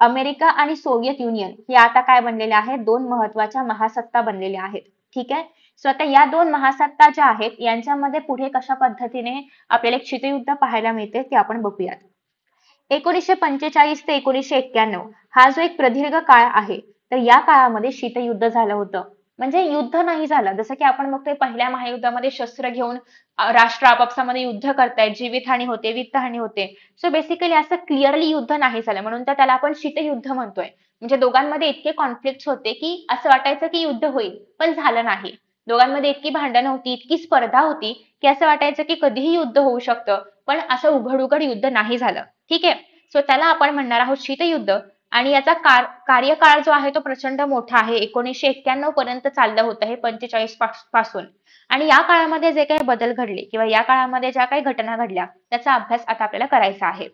अमेरिका आणि सोव्हिएत युनियन या आता काय बनलेल्या आहेत, दोन महत्वाच्या महासत्ता बनलेल्या आहेत. ठीक आहे. सो आता या दोन महासत्ता ज्या आहेत यांच्यामध्ये पुढे कशा पद्धतीने आपल्याला एक शीतयुद्ध पाहायला मिळते ते आपण बघूयात. 1945 ते 1991 हा जो एक प्रदीर्घ काळ आहे, तर या काळामध्ये शीतयुद्ध झालं होतं. म्हणजे युद्ध नाही झालं, जसं की आपण बघतोय पहिल्या महायुद्धामध्ये शस्त्र घेऊन राष्ट्र आपापसामध्ये युद्ध करतायत, जीवितहानी होते, वित्तहानी होते. सो बेसिकली असं क्लिअरली युद्ध नाही झालं, म्हणून तर त्याला आपण शीतयुद्ध म्हणतोय. म्हणजे दोघांमध्ये इतके कॉन्फ्लिक्ट होते की असं वाटायचं की युद्ध होईल, पण झालं नाही. दोघांमध्ये इतकी भांडणं होती, इतकी स्पर्धा होती की असं वाटायचं की कधीही युद्ध होऊ शकतं, पण असं उघड उघड युद्ध नाही झालं. ठीक आहे. सो त्याला आपण म्हणणार आहोत शीतयुद्ध. आणि याचा कार्यकाळ जो आहे तो प्रचंड मोठा आहे. 1991 पर्यंत चाललं होतं हे 45 पासून. आणि या काळामध्ये जे काही बदल घडले किंवा या काळामध्ये ज्या काही घटना घडल्या त्याचा अभ्यास आता आपल्याला करायचा आहे.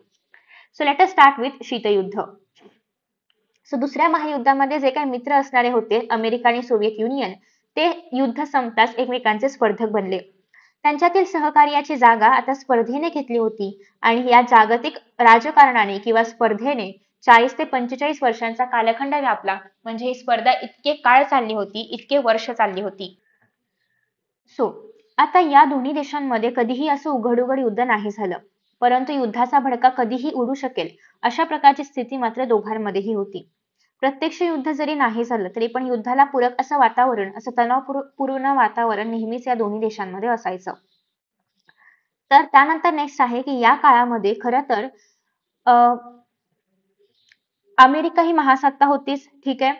So let us start with शीतयुद्ध. सो दुसऱ्या महायुद्धामध्ये जे काही मित्र असणारे होते अमेरिका आणि सोव्हिएत युनियन, ते युद्ध संपताच एकमेकांचे स्पर्धक बनले. त्यांच्यातील सहकार्याची जागा आता स्पर्धेने घेतली होती आणि या जागतिक राजकारणाने किंवा स्पर्धेने 40 ते 45 वर्षांचा कालखंड व्यापला. म्हणजे ही स्पर्धा इतके काळ चालली होती, इतके वर्ष चालली होती. सो आता या दोन्ही देशांमध्ये कधीही असं उघड उघड युद्ध नाही झालं, परंतु युद्धाचा भडका कधीही उडू शकेल अशा प्रकारची स्थिती मात्र दोघांमध्येही होती. प्रत्यक्ष युद्ध जरी नाही झालं तरी पण युद्धाला पूरक असं वातावरण, असं तणावपूर्ण वातावरण नेहमीच या दोन्ही देशांमध्ये असायचं. तर त्यानंतर नेक्स्ट आहे की या काळामध्ये खरं तर अमेरिका ही महासत्ता होतीच. ठीक आहे.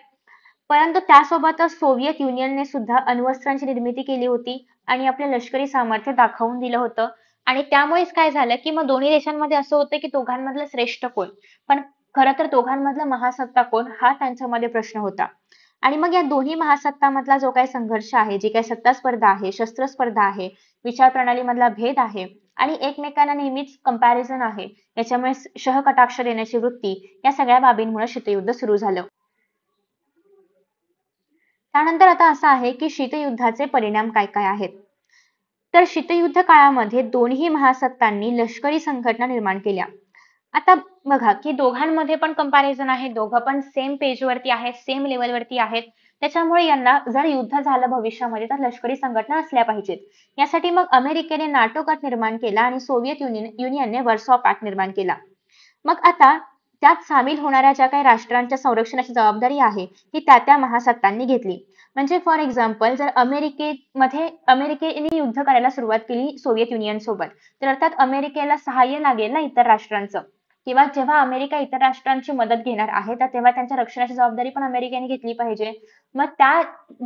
परंतु त्यासोबतच सोव्हिएत युनियनने सुद्धा अण्वस्त्रांची निर्मिती केली होती आणि आपले लष्करी सामर्थ्य दाखवून दिलं होतं. आणि त्यामुळेच काय झालं की मग दोन्ही देशांमध्ये असं होतं की दोघांमधलं श्रेष्ठ कोण, पण खरं तर दोघांमधला महासत्ता कोण हा त्यांच्यामध्ये प्रश्न होता. आणि मग या दोन्ही महासत्तामधला जो काही संघर्ष आहे, जी काही सत्ता स्पर्धा आहे, शस्त्र स्पर्धा आहे, विचार प्रणालीमधला भेद आहे आणि एकमेकांना नेहमीच कंपॅरिझन आहे, याच्यामुळे शहकटाक्ष देण्याची वृत्ती, या सगळ्या बाबींमुळे शीतयुद्ध सुरू झालं. त्यानंतर आता असं आहे की शीतयुद्धाचे परिणाम काय काय आहेत. तर शीतयुद्ध काळामध्ये दोन्ही महासत्तांनी लष्करी संघटना निर्माण केल्या. आता बघा की दोघांमध्ये पण कंपॅरिझन आहे, दोघं पण सेम पेजवरती आहेत, सेम लेवलवरती आहेत. त्याच्यामुळे यांना जर युद्ध झालं भविष्यामध्ये तर लष्करी संघटना असल्या पाहिजेत. यासाठी मग अमेरिकेने नाटो गट निर्माण केला आणि सोव्हिएत युनियनने वर्सॉ पॅक्ट निर्माण केला. मग आता त्यात सामील होणाऱ्या ज्या काही राष्ट्रांच्या संरक्षणाची जबाबदारी आहे ती त्या महासत्तांनी घेतली. म्हणजे फॉर एक्झाम्पल जर अमेरिकेने युद्ध करायला सुरुवात केली सोव्हिएत युनियन सोबत, तर अर्थात अमेरिकेला सहाय्य लागेल ना इतर राष्ट्रांचं, किंवा जेव्हा अमेरिका इतर राष्ट्रांची मदत घेणार आहे तर तेव्हा त्यांच्या रक्षणाची जबाबदारी पण अमेरिकेने घेतली पाहिजे. मग त्या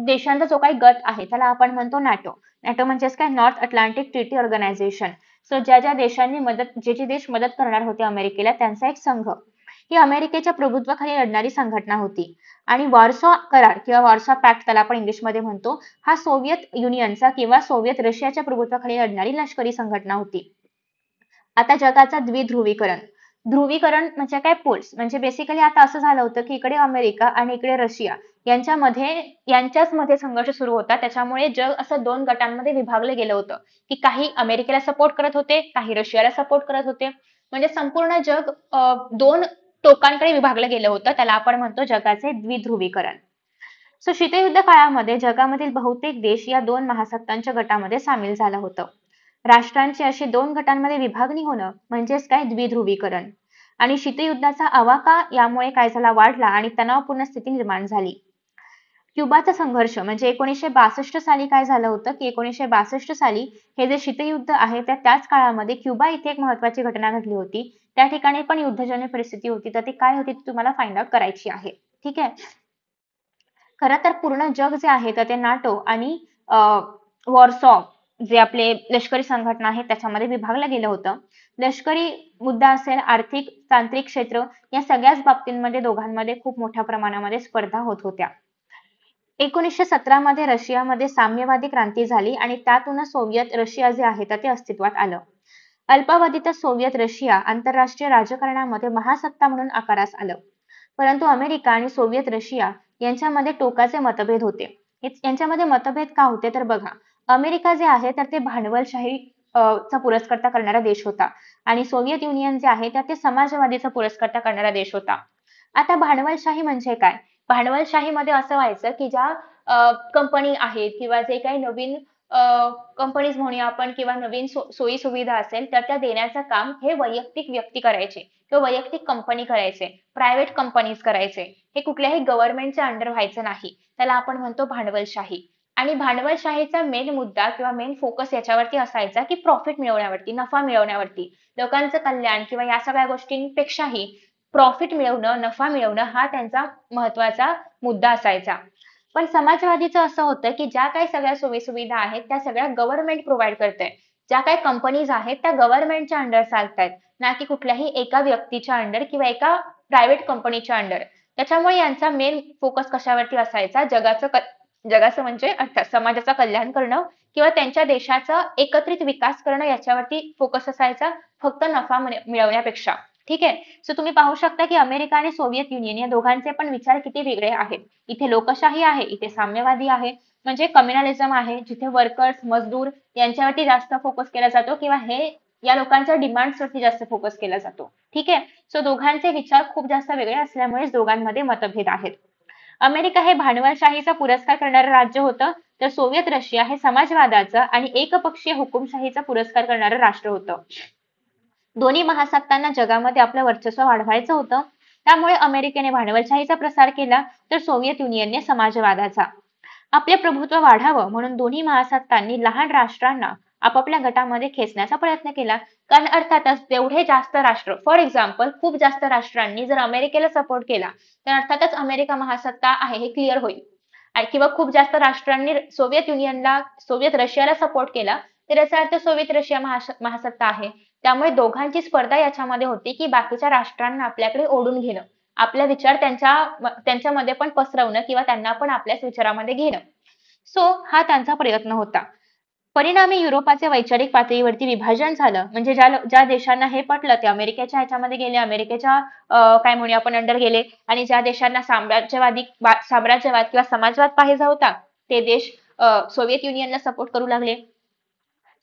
देशांचा जो काही गट आहे त्याला आपण म्हणतो नाटो. नाटो म्हणजेच काय, North Atlantic Treaty Organization. So ज्या देशांनी जे देश मदत करणार होते अमेरिकेला त्यांचा एक संघ, ही अमेरिकेच्या प्रभुत्वाखाली लढणारी संघटना होती. आणि वॉर्सॉ करार किंवा वॉर्सॉ पॅक्ट त्याला आपण इंग्लिशमध्ये म्हणतो, हा सोव्हिएत युनियनचा किंवा सोव्हिएत रशियाच्या प्रभुत्वाखाली लढणारी लष्करी संघटना होती. आता जगाचा द्विध्रुवीकरण. ध्रुवीकरण म्हणजे काय, पोल्स. म्हणजे बेसिकली आता असं झालं होतं की इकडे अमेरिका आणि इकडे रशिया यांच्याच मध्ये संघर्ष सुरू होता. त्याच्यामुळे जग असं दोन गटांमध्ये विभागलं गेलं होतं की काही अमेरिकेला सपोर्ट करत होते, काही रशियाला सपोर्ट करत होते. म्हणजे संपूर्ण जग दोन टोकांकडे विभागलं गेलं होतं. त्याला आपण म्हणतो जगाचे द्विध्रुवीकरण. सो शीतयुद्ध काळामध्ये जगामधील बहुतेक देश या दोन महासत्तांच्या गटामध्ये सामील झालं होतं. राष्ट्रांची अशी दोन गटांमध्ये विभागणी होणं म्हणजेच काय, द्विध्रुवीकरण. आणि शीतयुद्धाचा आवाका यामुळे काय झाला, वाढला आणि तणावपूर्ण स्थिती निर्माण झाली. क्युबाचा संघर्ष म्हणजे 1962 साली काय झालं होतं की 1962 साली हे जे शीतयुद्ध आहे त्याच काळामध्ये क्युबा इथे एक महत्वाची घटना घडली होती. त्या ठिकाणी पण युद्धजन्य परिस्थिती होती. तर ती काय होती ती तुम्हाला फाइंड आउट करायची आहे. ठीक आहे. खरं तर पूर्ण जग जे आहे तर ते नाटो आणि वॉर्सॉ जे आपले लष्करी संघटना आहे त्याच्यामध्ये विभागलं गेलं होतं. लष्करी मुद्दा असेल, आर्थिक, तांत्रिक क्षेत्र, या सगळ्याच बाबतींमध्ये दोघांमध्ये खूप मोठ्या प्रमाणामध्ये स्पर्धा होत होत्या. 1917 मध्ये रशियामध्ये साम्यवादी क्रांती झाली आणि त्यातूनच सोव्हिएत रशिया जे आहे ते अस्तित्वात आलं. अल्पावधीतच सोव्हिएत रशिया आंतरराष्ट्रीय राजकारणामध्ये महासत्ता म्हणून आकारास आलं. परंतु अमेरिका आणि सोव्हिएत रशिया यांच्यामध्ये टोकाचे मतभेद होते. यांच्यामध्ये मतभेद का होते तर बघा, अमेरिका जे आहे तर ते भांडवलशाही चा पुरस्कर्ता करणारा देश होता आणि सोव्हिएत युनियन जे आहे तर ते समाजवादीचा पुरस्कर्ता करणारा देश होता. आता भांडवलशाही म्हणजे काय? भांडवलशाहीमध्ये असं व्हायचं की ज्या कंपनी आहेत किंवा जे काही नवीन कंपनीज म्हणूया आपण किंवा नवीन सोयी सुविधा असेल तर त्या देण्याचं काम हे वैयक्तिक व्यक्ती करायचे किंवा वैयक्तिक कंपनी करायचे, प्रायव्हेट कंपनीज करायचे. हे कुठल्याही गव्हर्नमेंटच्या अंडर व्हायचं नाही. त्याला आपण म्हणतो भांडवलशाही. आणि भांडवलशाहीचा मेन मुद्दा किंवा मेन फोकस याच्यावरती असायचा की प्रॉफिट मिळवण्यावरती, नफा मिळवण्यावरती. लोकांचं कल्याण किंवा या सगळ्या गोष्टींपेक्षाही प्रॉफिट मिळवणं, नफा मिळवणं हा त्यांचा महत्वाचा मुद्दा असायचा. पण समाजवादीचं असं होतं की ज्या काही सगळ्या सोयी-सुविधा आहेत त्या सगळ्या गव्हर्नमेंट प्रोव्हाईड करते. ज्या काही कंपनीज आहेत त्या गव्हर्नमेंटच्या अंडर चालतायत, ना की कुठल्याही एका व्यक्तीच्या अंडर किंवा एका प्रायव्हेट कंपनीच्या अंडर. त्याच्यामुळे यांचा मेन फोकस कशावरती असायचा? जगाचं म्हणजे अर्थात समाजाचं कल्याण करणं किंवा त्यांच्या देशाचा एकत्रित विकास करणं याच्यावरती फोकस असायचा, फक्त नफा मिळवण्यापेक्षा. ठीक आहे. सो तुम्ही पाहू शकता की अमेरिका आणि सोव्हिएत युनियन या दोघांचे पण विचार किती वेगळे आहेत. इथे लोकशाही आहे, इथे साम्यवादी आहे, म्हणजे कम्युनलिझम आहे, जिथे वर्कर्स, मजदूर यांच्यावरती जास्त फोकस केला जातो किंवा हे या लोकांच्या डिमांड्सवरती जास्त फोकस केला जातो. ठीक आहे. सो दोघांचे विचार खूप जास्त वेगळे असल्यामुळे दोघांमध्ये मतभेद आहेत. अमेरिका हे भांडवलशाहीचा पुरस्कार करणारं राज्य होतं, तर सोव्हिएत रशिया हे समाजवादाचा आणि एकपक्षीय हुकुमशाहीचा पुरस्कार करणारं राष्ट्र होतं. दोन्ही महासत्तांना जगामध्ये आपलं वर्चस्व वाढवायचं होतं. त्यामुळे अमेरिकेने भांडवलशाहीचा प्रसार केला, तर सोव्हिएत युनियनने समाजवादाचा. आपले प्रभुत्व वाढावं म्हणून दोन्ही महासत्तांनी लहान राष्ट्रांना आपापल्या गटामध्ये खेचण्याचा प्रयत्न केला. कारण अर्थातच जेवढे जास्त राष्ट्र, फॉर एक्झाम्पल खूप जास्त राष्ट्रांनी जर अमेरिकेला सपोर्ट केला तर अर्थातच अमेरिका महासत्ता आहे हे क्लिअर होईल. किंवा खूप जास्त राष्ट्रांनी सोव्हिएत रशियाला सपोर्ट केला तर याचा अर्थ सोव्हिएत रशिया महासत्ता आहे. त्यामुळे दोघांची स्पर्धा याच्यामध्ये होती की बाकीच्या राष्ट्रांना आपल्याकडे ओढून घेणं, आपला विचार त्यांच्यामध्ये पण पसरवणं किंवा त्यांना पण आपल्याच विचारामध्ये घेणं. सो हा त्यांचा प्रयत्न होता. परिणामी युरोपाचे वैचारिक पातळीवरती विभाजन झालं. म्हणजे ज्या देशांना हे पटलं ते अमेरिकेच्या ह्याच्यामध्ये गेले, अमेरिकेच्या काय म्हणूया आपण अंडर गेले, आणि ज्या देशांना साम्राज्यवाद किंवा समाजवाद पाहिजे होता ते देश सोव्हिएत युनियनला सपोर्ट करू लागले.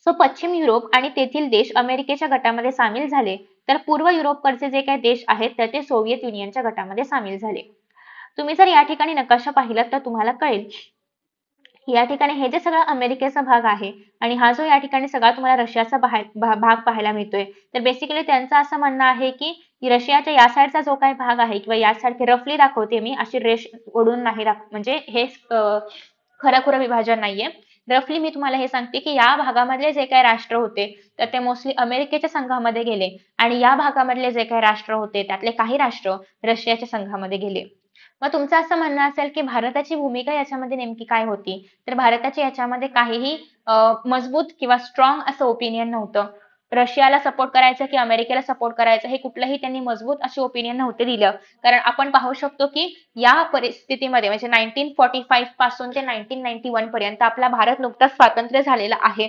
सो पश्चिम युरोप आणि तेथील देश अमेरिकेच्या गटामध्ये सामील झाले, तर पूर्व युरोपकडचे जे काही देश आहेत तर ते सोव्हिएत युनियनच्या गटामध्ये सामील झाले. तुम्ही जर या ठिकाणी नकाशा पाहिलात तर तुम्हाला कळेल या ठिकाणी हे जे सगळं अमेरिकेचा भाग आहे आणि हा जो या ठिकाणी सगळा तुम्हाला रशियाचा भाग पाहायला मिळतोय, तर बेसिकली त्यांचं असं म्हणणं आहे की रशियाच्या या साईडचा जो काही भाग आहे किंवा या सारखे रफली दाखवते मी, अशी रेष ओढून नाही म्हणजे हे खरं विभाजन नाहीये. रफली मी तुम्हाला हे सांगते की या भागामधले जे काही राष्ट्र होते तर ते मोस्टली अमेरिकेच्या संघामध्ये गेले आणि या भागामधले जे काही राष्ट्र होते त्यातले काही राष्ट्र रशियाच्या संघामध्ये गेले. मग तुमचं असं म्हणणं असेल की भारताची भूमिका याच्यामध्ये नेमकी काय होती? तर भारताची याच्यामध्ये काहीही मजबूत किंवा स्ट्रॉंग असं ओपिनियन नव्हतं. रशियाला सपोर्ट करायचं की अमेरिकेला सपोर्ट करायचं हे कुठलंही त्यांनी मजबूत असे ओपिनियन नव्हते दिलं. कारण आपण पाहू शकतो की या परिस्थितीमध्ये म्हणजे 1945 पासून ते 1991 पर्यंत आपला भारत नुकताच स्वातंत्र्य झालेला आहे.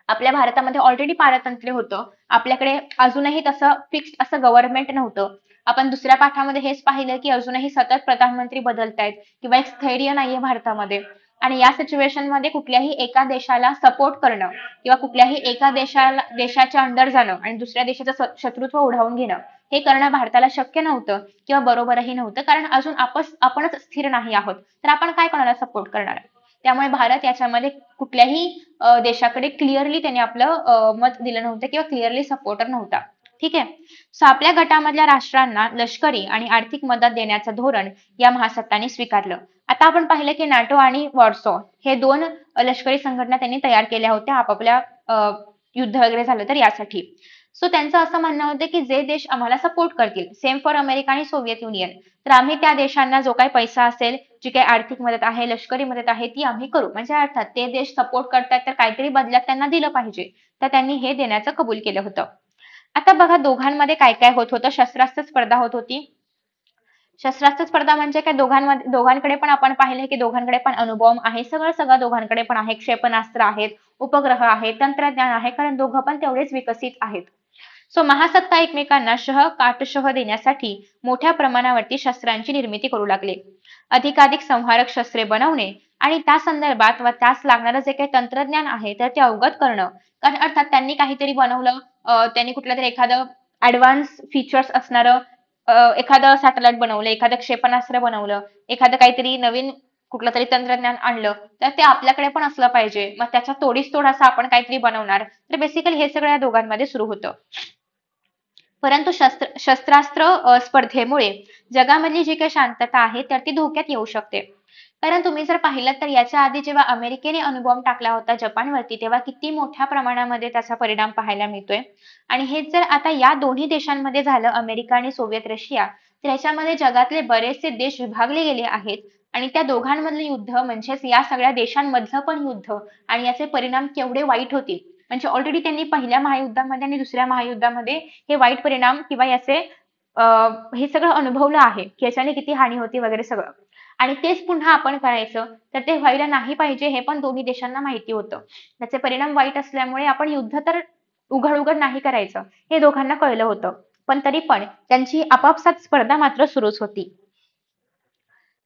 आपल्या भारतामध्ये ऑलरेडी पारतंत्र्य होतं. आपल्याकडे अजूनही तसं फिक्स्ड असं गव्हर्नमेंट नव्हतं. आपण दुसऱ्या पाठामध्ये हेच पाहिलं की अजूनही सतत प्रधानमंत्री बदलतायत किंवा एक स्थैर्य नाहीये भारतामध्ये. आणि या सिच्युएशन मध्ये कुठल्याही एका देशाला सपोर्ट करणं किंवा कुठल्याही एका देशाच्या अंडर जाणं आणि दुसऱ्या देशाचं शत्रुत्व ओढावून घेणं हे करणं भारताला शक्य नव्हतं किंवा बरोबरही नव्हतं. कारण अजून आपणच स्थिर नाही आहोत, तर आपण काय कोणाला सपोर्ट करणार? त्यामुळे भारत याच्यामध्ये कुठल्याही देशाकडे क्लिअरली त्यांनी आपलं मत दिलं नव्हतं किंवा क्लिअरली सपोर्टर नव्हता. ठीक आहे. सो आपल्या गटामधल्या राष्ट्रांना लष्करी आणि आर्थिक मदत देण्याचं धोरण या महासत्तांनी स्वीकारलं. आता आपण पाहिलं की नाटो आणि वॉर्सो हे दोन लष्करी संघटना त्यांनी तयार केल्या होत्या आपापल्या युद्ध वगैरे झालं तर यासाठी. सो त्यांचं असं म्हणणं होतं की जे देश आम्हाला सपोर्ट करतील, सेम फॉर अमेरिका आणि सोव्हिएत युनियन, तर आम्ही त्या देशांना जो काही पैसा असेल, जी काही आर्थिक मदत आहे, लष्करी मदत आहे ती आम्ही करू. म्हणजे अर्थात ते देश सपोर्ट करतात तर काहीतरी बदल्यात त्यांना दिलं पाहिजे, तर त्यांनी हे देण्याचं कबूल केलं होतं. आता बघा दोघांमध्ये काय काय होत होतं. शस्त्रास्त्र स्पर्धा होत होती. शस्त्रास्त्र स्पर्धा म्हणजे काय, दोघांकडे पण आपण पाहिलं की दोघांकडे पण अणुबॉम्ब आहे, सगळं दोघांकडे पण आहे, क्षेपणास्त्र आहेत, उपग्रह आहेत, तंत्रज्ञान आहे, कारण दोघं पण तेवढेच विकसित आहेत. सो महासत्ता एकमेकांना काटशह देण्यासाठी मोठ्या प्रमाणावरती शस्त्रांची निर्मिती करू लागले. अधिकाधिक संहारक शस्त्रे बनवणे आणि त्या संदर्भात व त्यास लागणारं जे काही तंत्रज्ञान आहे तर ते अवगत करणं. कारण अर्थात त्यांनी काहीतरी बनवलं, त्यांनी कुठलं तरी एखादं ऍडव्हान्स फीचर्स असणारं एखादं सॅटेलाइट बनवलं, एखादं क्षेपणास्त्र बनवलं, एखादं काहीतरी नवीन कुठलं तरी तंत्रज्ञान आणलं, तर ते आपल्याकडे पण असलं पाहिजे. मग त्याच्या तोडीस तोड असं आपण काहीतरी बनवणार. तर बेसिकली हे सगळं या दोघांमध्ये सुरू होतं. परंतु शस्त्रास्त्र स्पर्धेमुळे जगामधली जी काही शांतता आहे तर ती धोक्यात येऊ शकते. कारण तुम्ही जर पाहिलं तर याच्या आधी जेव्हा अमेरिकेने अणुबॉम्ब टाकला होता जपानवरती, तेव्हा किती मोठ्या प्रमाणामध्ये त्याचा परिणाम पाहायला मिळतोय. आणि हेच जर आता या दोन्ही देशांमध्ये झालं, अमेरिका आणि सोव्हिएत रशिया, तर याच्यामध्ये जगातले बरेचसे देश विभागले गेले आहेत. आणि त्या दोघांमधलं युद्ध म्हणजेच या सगळ्या देशांमधलं पण युद्ध आणि याचे परिणाम केवढे वाईट होतील. म्हणजे ऑलरेडी त्यांनी पहिल्या महायुद्धामध्ये आणि दुसऱ्या महायुद्धामध्ये हे वाईट परिणाम किंवा याचे हे सगळं अनुभवलं आहे की याच्याने किती हानी होती वगैरे सगळं. आणि तेच पुन्हा आपण करायचं तर ते व्हायला नाही पाहिजे हे पण दोन्ही देशांना माहिती होतं. त्याचे परिणाम वाईट असल्यामुळे आपण युद्ध तर उघड उघड नाही करायचं हे दोघांना कळलं होतं. पण तरी पण त्यांची आपापसात स्पर्धा मात्र सुरूच होती.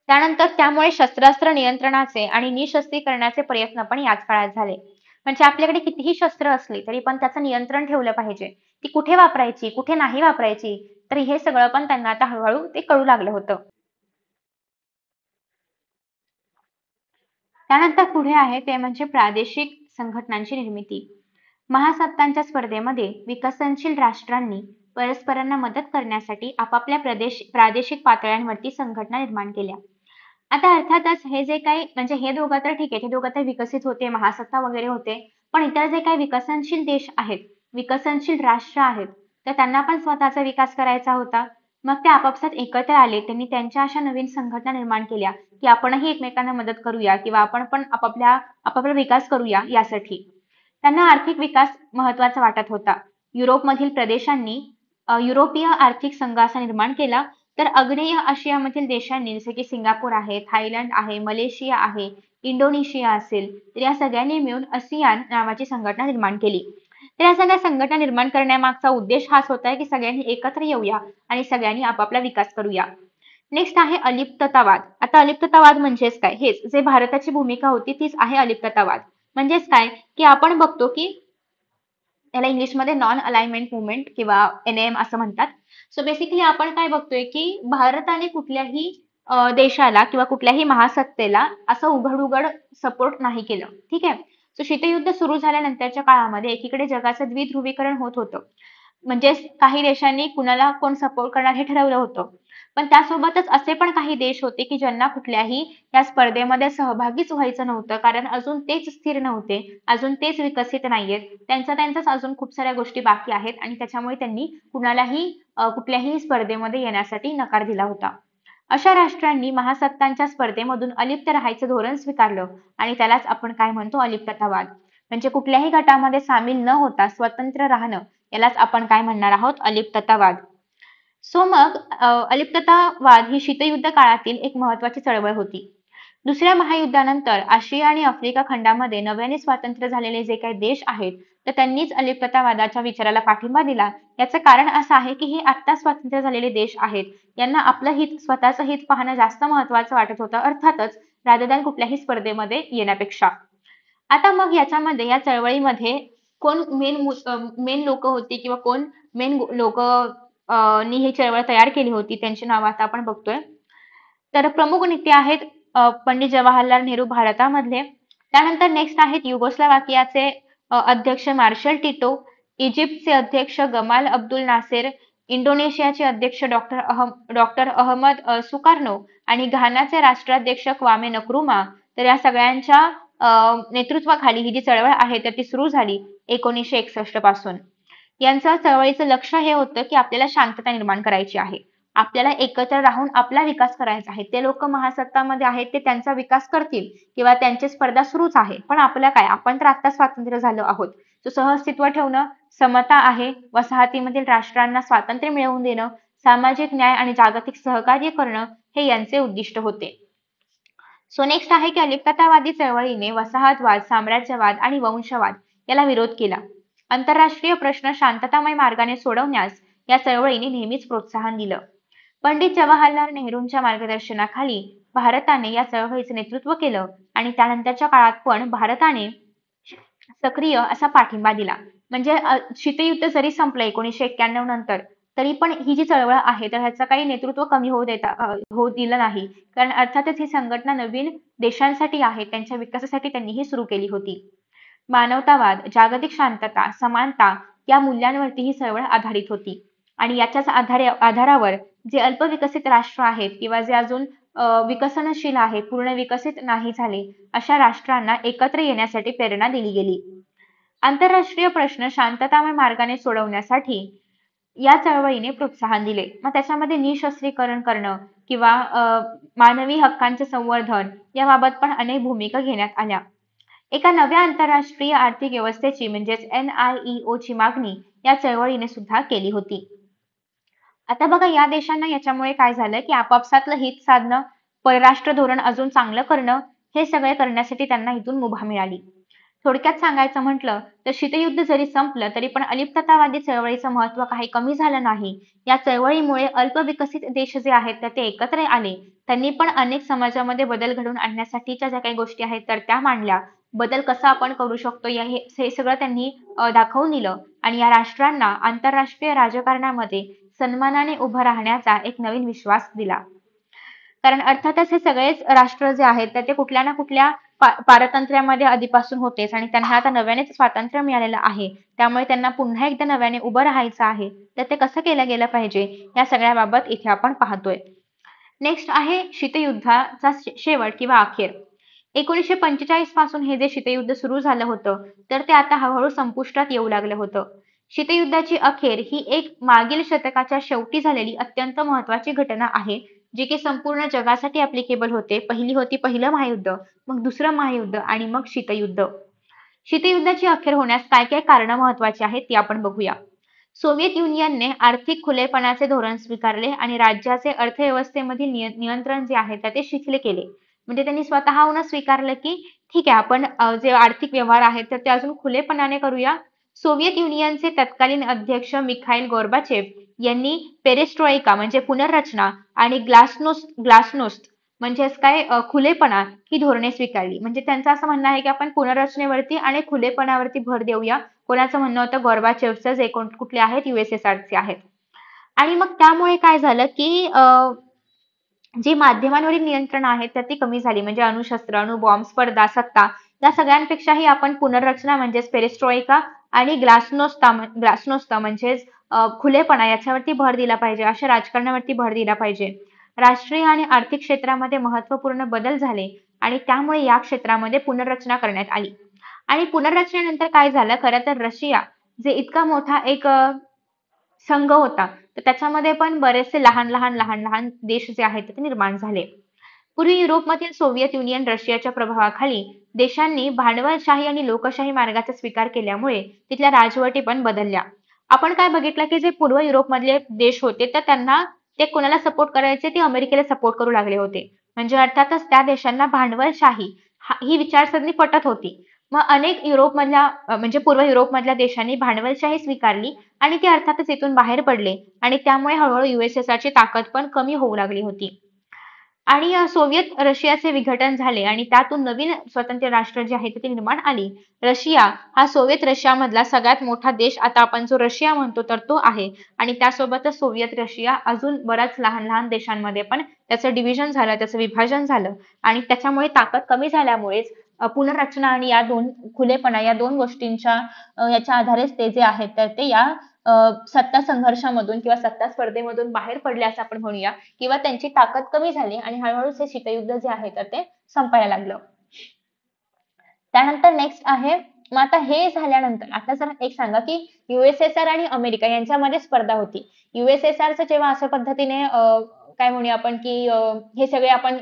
त्यानंतर त्यामुळे शस्त्रास्त्र नियंत्रणाचे आणि निःशस्त्रीकरणाचे प्रयत्न पण याच काळात झाले. म्हणजे आपल्याकडे कितीही शस्त्र असली तरी पण त्याचं नियंत्रण ठेवलं पाहिजे. ती कुठे वापरायची, कुठे नाही वापरायची, तर हे सगळं पण त्यांना आता हळूहळू ते कळू लागलं होतं. त्यानंतर पुढे आहे ते म्हणजे प्रादेशिक संघटनांची निर्मिती. महासत्तांच्या स्पर्धेमध्ये विकसनशील राष्ट्रांनी परस्परांना मदत करण्यासाठी आपापल्या प्रादेशिक पातळ्यांवरती संघटना निर्माण केल्या. आता अर्थातच हे जे काही म्हणजे हे दोघं तर ठीक आहे, हे दोघं तर विकसित होते, महासत्ता वगैरे होते. पण इतर जे काही विकसनशील देश आहेत, विकसनशील राष्ट्र आहेत, तर त्यांना पण स्वतःचा विकास करायचा होता. मग ते आपापसात एकत्र आले. त्यांनी त्यांच्या अशा नवीन संघटना निर्माण केल्या की आपणही एकमेकांना मदत करूया किंवा आपण पण आपापला विकास करूया यासाठी. त्यांना आर्थिक विकास महत्वाचा वाटत होता. युरोपमधील प्रदेशांनी युरोपीय आर्थिक संघ असा निर्माण केला. तर आग्नेय आशियामधील देशांनी जसे की सिंगापूर आहे, थायलंड आहे, मलेशिया आहे, इंडोनेशिया असेल, तर या सगळ्यांनी मिळून आसियान नावाची संघटना निर्माण केली. तर या सगळ्या संघटना निर्माण करण्यामागचा उद्देश हाच होता की सगळ्यांनी एकत्र येऊया आणि सगळ्यांनी आपापला विकास करूया. नेक्स्ट आहे अलिप्ततावाद. आता अलिप्ततावाद म्हणजेच काय? हेच जे भारताची भूमिका होती तीच आहे अलिप्ततावाद. म्हणजेच काय की आपण बघतो की याला इंग्लिशमध्ये नॉन अलाइनमेंट मुवमेंट किंवा NAM असं म्हणतात. सो बेसिकली आपण काय बघतोय की भारताने कुठल्याही देशाला किंवा कुठल्याही महासत्तेला असं उघड उघड सपोर्ट नाही केलं. ठीक आहे. सो शीतयुद्ध सुरू झाल्यानंतरच्या काळामध्ये एकीकडे जगाचं द्विध्रुवीकरण होत होतं. म्हणजे काही देशांनी कुणाला कोण सपोर्ट करणार हे ठरवलं होतं. पण त्यासोबतच असे पण काही देश होते की ज्यांना कुठल्याही या स्पर्धेमध्ये सहभागीच व्हायचं नव्हतं. कारण अजून तेच स्थिर नव्हते, अजून तेच विकसित नाहीयेत. त्यांच्याच अजून खूप साऱ्या गोष्टी बाकी आहेत आणि त्याच्यामुळे त्यांनी कुणालाही कुठल्याही स्पर्धेमध्ये येण्यासाठी नकार दिला होता. अशा राष्ट्रांनी महासत्तांच्या स्पर्धेमधून अलिप्त राहायचं धोरण स्वीकारलं आणि त्यालाच आपण काय म्हणतो अलिप्ततावाद. म्हणजे कुठल्याही गटामध्ये सामील न होता स्वतंत्र राहणं यालाच आपण काय म्हणणार आहोत अलिप्ततावाद. सो मग अलिप्ततावाद ही शीतयुद्ध काळातील एक महत्वाची चळवळ होती. दुसऱ्या महायुद्धानंतर आशिया आणि आफ्रिका खंडामध्ये नव्याने स्वातंत्र्य झालेले जे काही देश आहेत तर त्यांनीच अलिप्ततावादाच्या विचाराला पाठिंबा दिला. याचं कारण असं आहे की हे आत्ता स्वातंत्र्य झालेले देश आहेत, यांना आपलं हित, स्वतःचं हित पाहणं जास्त महत्वाचं वाटत होतं, अर्थातच रादर दॅन कुठल्याही स्पर्धेमध्ये येण्यापेक्षा. आता मग याच्यामध्ये या चळवळीमध्ये कोण मेन लोक होती किंवा कोण मेन लोक नी ही चळवळ तयार केली होती त्यांची नावं आता आपण बघतोय. तर प्रमुख नेते आहेत पंडित जवाहरलाल नेहरू भारतामधले. त्यानंतर नेक्स्ट आहेत युगोस्लावाकियाचे अध्यक्ष मार्शल टिटो, इजिप्तचे अध्यक्ष गमाल अब्दुल नासेर, इंडोनेशियाचे अध्यक्ष डॉक्टर अहमद सुकार्नो आणि घानाचे राष्ट्राध्यक्ष क्वामे नक्रुमा. तर या सगळ्यांच्या नेतृत्वाखाली ही जी चळवळ आहे तर ती सुरू झाली 1961 पासून. यांचं चळवळीचं लक्ष हे होतं की आपल्याला शांतता निर्माण करायची आहे, आपल्याला एकत्र राहून आपला विकास करायचा आहे. ते लोक महासत्तामध्ये आहेत ते त्यांचा विकास करतील किंवा त्यांची स्पर्धा सुरूच आहे, पण आपलं काय, आपण तर आता स्वातंत्र्य झालो आहोत. तो सहअस्तित्व ठेवणं, समता आहे, वसाहतीमधील राष्ट्रांना स्वातंत्र्य मिळवून देणं, सामाजिक न्याय आणि जागतिक सहकार्य करणं हे यांचे उद्दिष्ट होते. सो नेक्स्ट आहे की अलिप्ततावादी चळवळीने वसाहतवाद, साम्राज्यवाद आणि वंशवाद याला विरोध केला. आंतरराष्ट्रीय प्रश्न शांततामय मार्गाने सोडवण्यास या चळवळीने नेहमीच प्रोत्साहन दिलं. पंडित जवाहरलाल नेहरूंच्या मार्गदर्शनाखाली भारताने या चळवळीचे नेतृत्व केलं आणि त्यानंतरच्या काळात पण भारताने सक्रिय असा पाठिंबा दिला. म्हणजे शीतयुद्ध जरी संपलं 1991 नंतर, तरी पण ही जी चळवळ आहे तर ह्याचं काही नेतृत्व कमी होऊ दिलं नाही. कारण अर्थातच ही संघटना नवीन देशांसाठी आहे, त्यांच्या विकासासाठी त्यांनी ही सुरू केली होती. मानवतावाद, जागतिक शांतता, समानता या मूल्यांवरती ही चळवळ आधारित होती. आणि याच्याच आधारावर जे अल्पविकसित राष्ट्र आहेत किंवा जे अजून विकसनशील आहे, पूर्ण विकसित नाही झाले, अशा राष्ट्रांना एकत्र येण्यासाठी प्रेरणा दिली गेली. आंतरराष्ट्रीय प्रश्न शांततामय मार्गाने सोडवण्यासाठी या चळवळीने प्रोत्साहन दिले. मग त्याच्यामध्ये निशस्त्रीकरण करणं किंवा मानवी हक्कांचे संवर्धन याबाबत पण अनेक भूमिका घेण्यात आल्या. एका नव्या आंतरराष्ट्रीय आर्थिक व्यवस्थेची म्हणजेच NIEO ची मागणी या चळवळीने सुद्धा केली होती. आता बघा या देशांना याच्यामुळे काय झालं की आपापसातलं हित साधणं, परराष्ट्र धोरण अजून चांगलं करणं हे सगळे करण्यासाठी त्यांना इथून मुभा मिळाली. थोडक्यात सांगायचं म्हटलं तर शीतयुद्ध जरी संपलं तरी पण अलिप्ततावादी चळवळीचं महत्त्व काही कमी झालं नाही. या चळवळीमुळे अल्पविकसित देश जे आहेत तर ते एकत्र आले. त्यांनी पण अनेक समाजामध्ये बदल घडवून आणण्यासाठीच्या ज्या काही गोष्टी आहेत तर त्या मांडल्या. बदल कसा आपण करू शकतो हे सगळं त्यांनी दाखवून दिलं आणि या राष्ट्रांना आंतरराष्ट्रीय राजकारणामध्ये सन्मानाने उभं राहण्याचा एक नवीन विश्वास दिला. कारण अर्थातच हे सगळेच राष्ट्र जे आहेत तर ते कुठल्या ना कुठल्या पारतंत्र्यामध्ये आधीपासून होतेच आणि त्यांना आता नव्यानेच स्वातंत्र्य मिळालेलं आहे. त्यामुळे त्यांना पुन्हा एकदा नव्याने उभं राहायचं आहे. तर ते कसं केलं गेलं पाहिजे या सगळ्याबाबत इथे आपण पाहतोय. नेक्स्ट आहे शीतयुद्धाचा शेवट किंवा अखेर. 1945 पासून हे जे शीतयुद्ध सुरू झालं होतं तर ते आता हळूहळू संपुष्टात येऊ लागलं होतं. शीतयुद्धाची अखेर ही एक मागील शतकाच्या शेवटी झालेली अत्यंत महत्त्वाची घटना आहे, जी की संपूर्ण जगासाठी ऍप्लिकेबल होते. पहिली होती पहिलं महायुद्ध, मग दुसरं महायुद्ध आणि मग शीतयुद्ध. शीतयुद्धाची अखेर होण्यास काय काय कारणं महत्त्वाची आहेत ती आपण बघूया. सोव्हिएत युनियनने आर्थिक खुलेपणाचे धोरण स्वीकारले आणि राज्याचे अर्थव्यवस्थेमधील नियंत्रण जे आहे ते शिथिल केले. म्हणजे त्यांनी स्वतःहून स्वीकारलं की ठीक आहे आपण जे आर्थिक व्यवहार आहेत तर ते अजून खुलेपणाने करूया. सोव्हिएत युनियनचे तत्कालीन अध्यक्ष मिखाईल गोर्बाचेव यांनी पेरेस्ट्रॉइका म्हणजे पुनर्रचना आणि ग्लासनोस्त म्हणजेच काय खुलेपणा ही धोरणे स्वीकारली. म्हणजे त्यांचं असं म्हणणं आहे की आपण पुनर्रचनेवरती आणि खुलेपणावरती भर देऊया. कोणाचं म्हणणं होतं गोर्बाचेवचं जे कुठले आहेत USSRचे आहेत. आणि मग त्यामुळे काय झालं की जी माध्यमांवरील नियंत्रण आहेत तर ती कमी झाली. म्हणजे अणुशस्त्र, अणुबॉम्ब, स्पर्धा, सत्ता या सगळ्यांपेक्षाही आपण पुनर्रचना म्हणजेच पेरेस्ट्रॉइका आणि ग्लासनोस्ता म्हणजेच खुलेपणा याच्यावरती भर दिला पाहिजे. अशा राजकारणावरती भर दिला पाहिजे. राष्ट्रीय आणि आर्थिक क्षेत्रामध्ये महत्त्वपूर्ण बदल झाले आणि त्यामुळे या क्षेत्रामध्ये पुनर्रचना करण्यात आली. आणि पुनर्रचनेनंतर काय झालं खरं तर रशिया जे इतका मोठा एक संघ होता तर त्याच्यामध्ये पण बरेचसे लहान देश जे आहेत ते निर्माण झाले. पूर्वी युरोपमधील सोव्हिएत युनियन रशियाच्या प्रभावाखाली देशांनी भांडवलशाही आणि लोकशाही मार्गाचा स्वीकार केल्यामुळे तिथल्या राजवटी पण बदलल्या. आपण काय बघितलं की जे पूर्व युरोपमधले देश होते तर त्यांना ते कोणाला सपोर्ट करायचे ते अमेरिकेला सपोर्ट करू लागले होते. म्हणजे अर्थातच त्या देशांना भांडवलशाही ही विचारसरणी पटत होती. मग अनेक युरोपमधल्या म्हणजे पूर्व युरोपमधल्या देशांनी भांडवलशाही स्वीकारली आणि ते अर्थातच इथून बाहेर पडले आणि त्यामुळे हळूहळू USSRची ताकद पण कमी होऊ लागली होती. आणि सोव्हिएत रशियाचे विघटन झाले आणि त्यातून नवीन स्वतंत्र राष्ट्र जे आहेत ते निर्माण आली. रशिया हा सोव्हिएत रशियामधला सगळ्यात मोठा देश आता आपण जो रशिया म्हणतो तर तो आहे आणि त्यासोबतच सोव्हिएत रशिया अजून बऱ्याच लहान देशांमध्ये पण त्याचं डिव्हिजन झालं, त्याचं विभाजन झालं आणि त्याच्यामुळे ताकद कमी झाल्यामुळेच पुनर्रचना आणि या दोन खुलेपणा या दोन गोष्टींच्या याच्या आधारेच ते जे आहेत तर ते या सत्ता संघर्षामधून किंवा सत्ता स्पर्धेमधून बाहेर पडले असं आपण म्हणूया किंवा त्यांची ताकद कमी झाली आणि हळूहळू हे शीतयुद्ध जे आहे तर ते संपायला लागलं. त्यानंतर नेक्स्ट आहे मग आता हे झाल्यानंतर आता जर एक सांगा की USSR आणि अमेरिका यांच्यामध्ये स्पर्धा होती. USSRचं जेव्हा अशा पद्धतीने काय म्हणूया आपण की हे सगळे आपण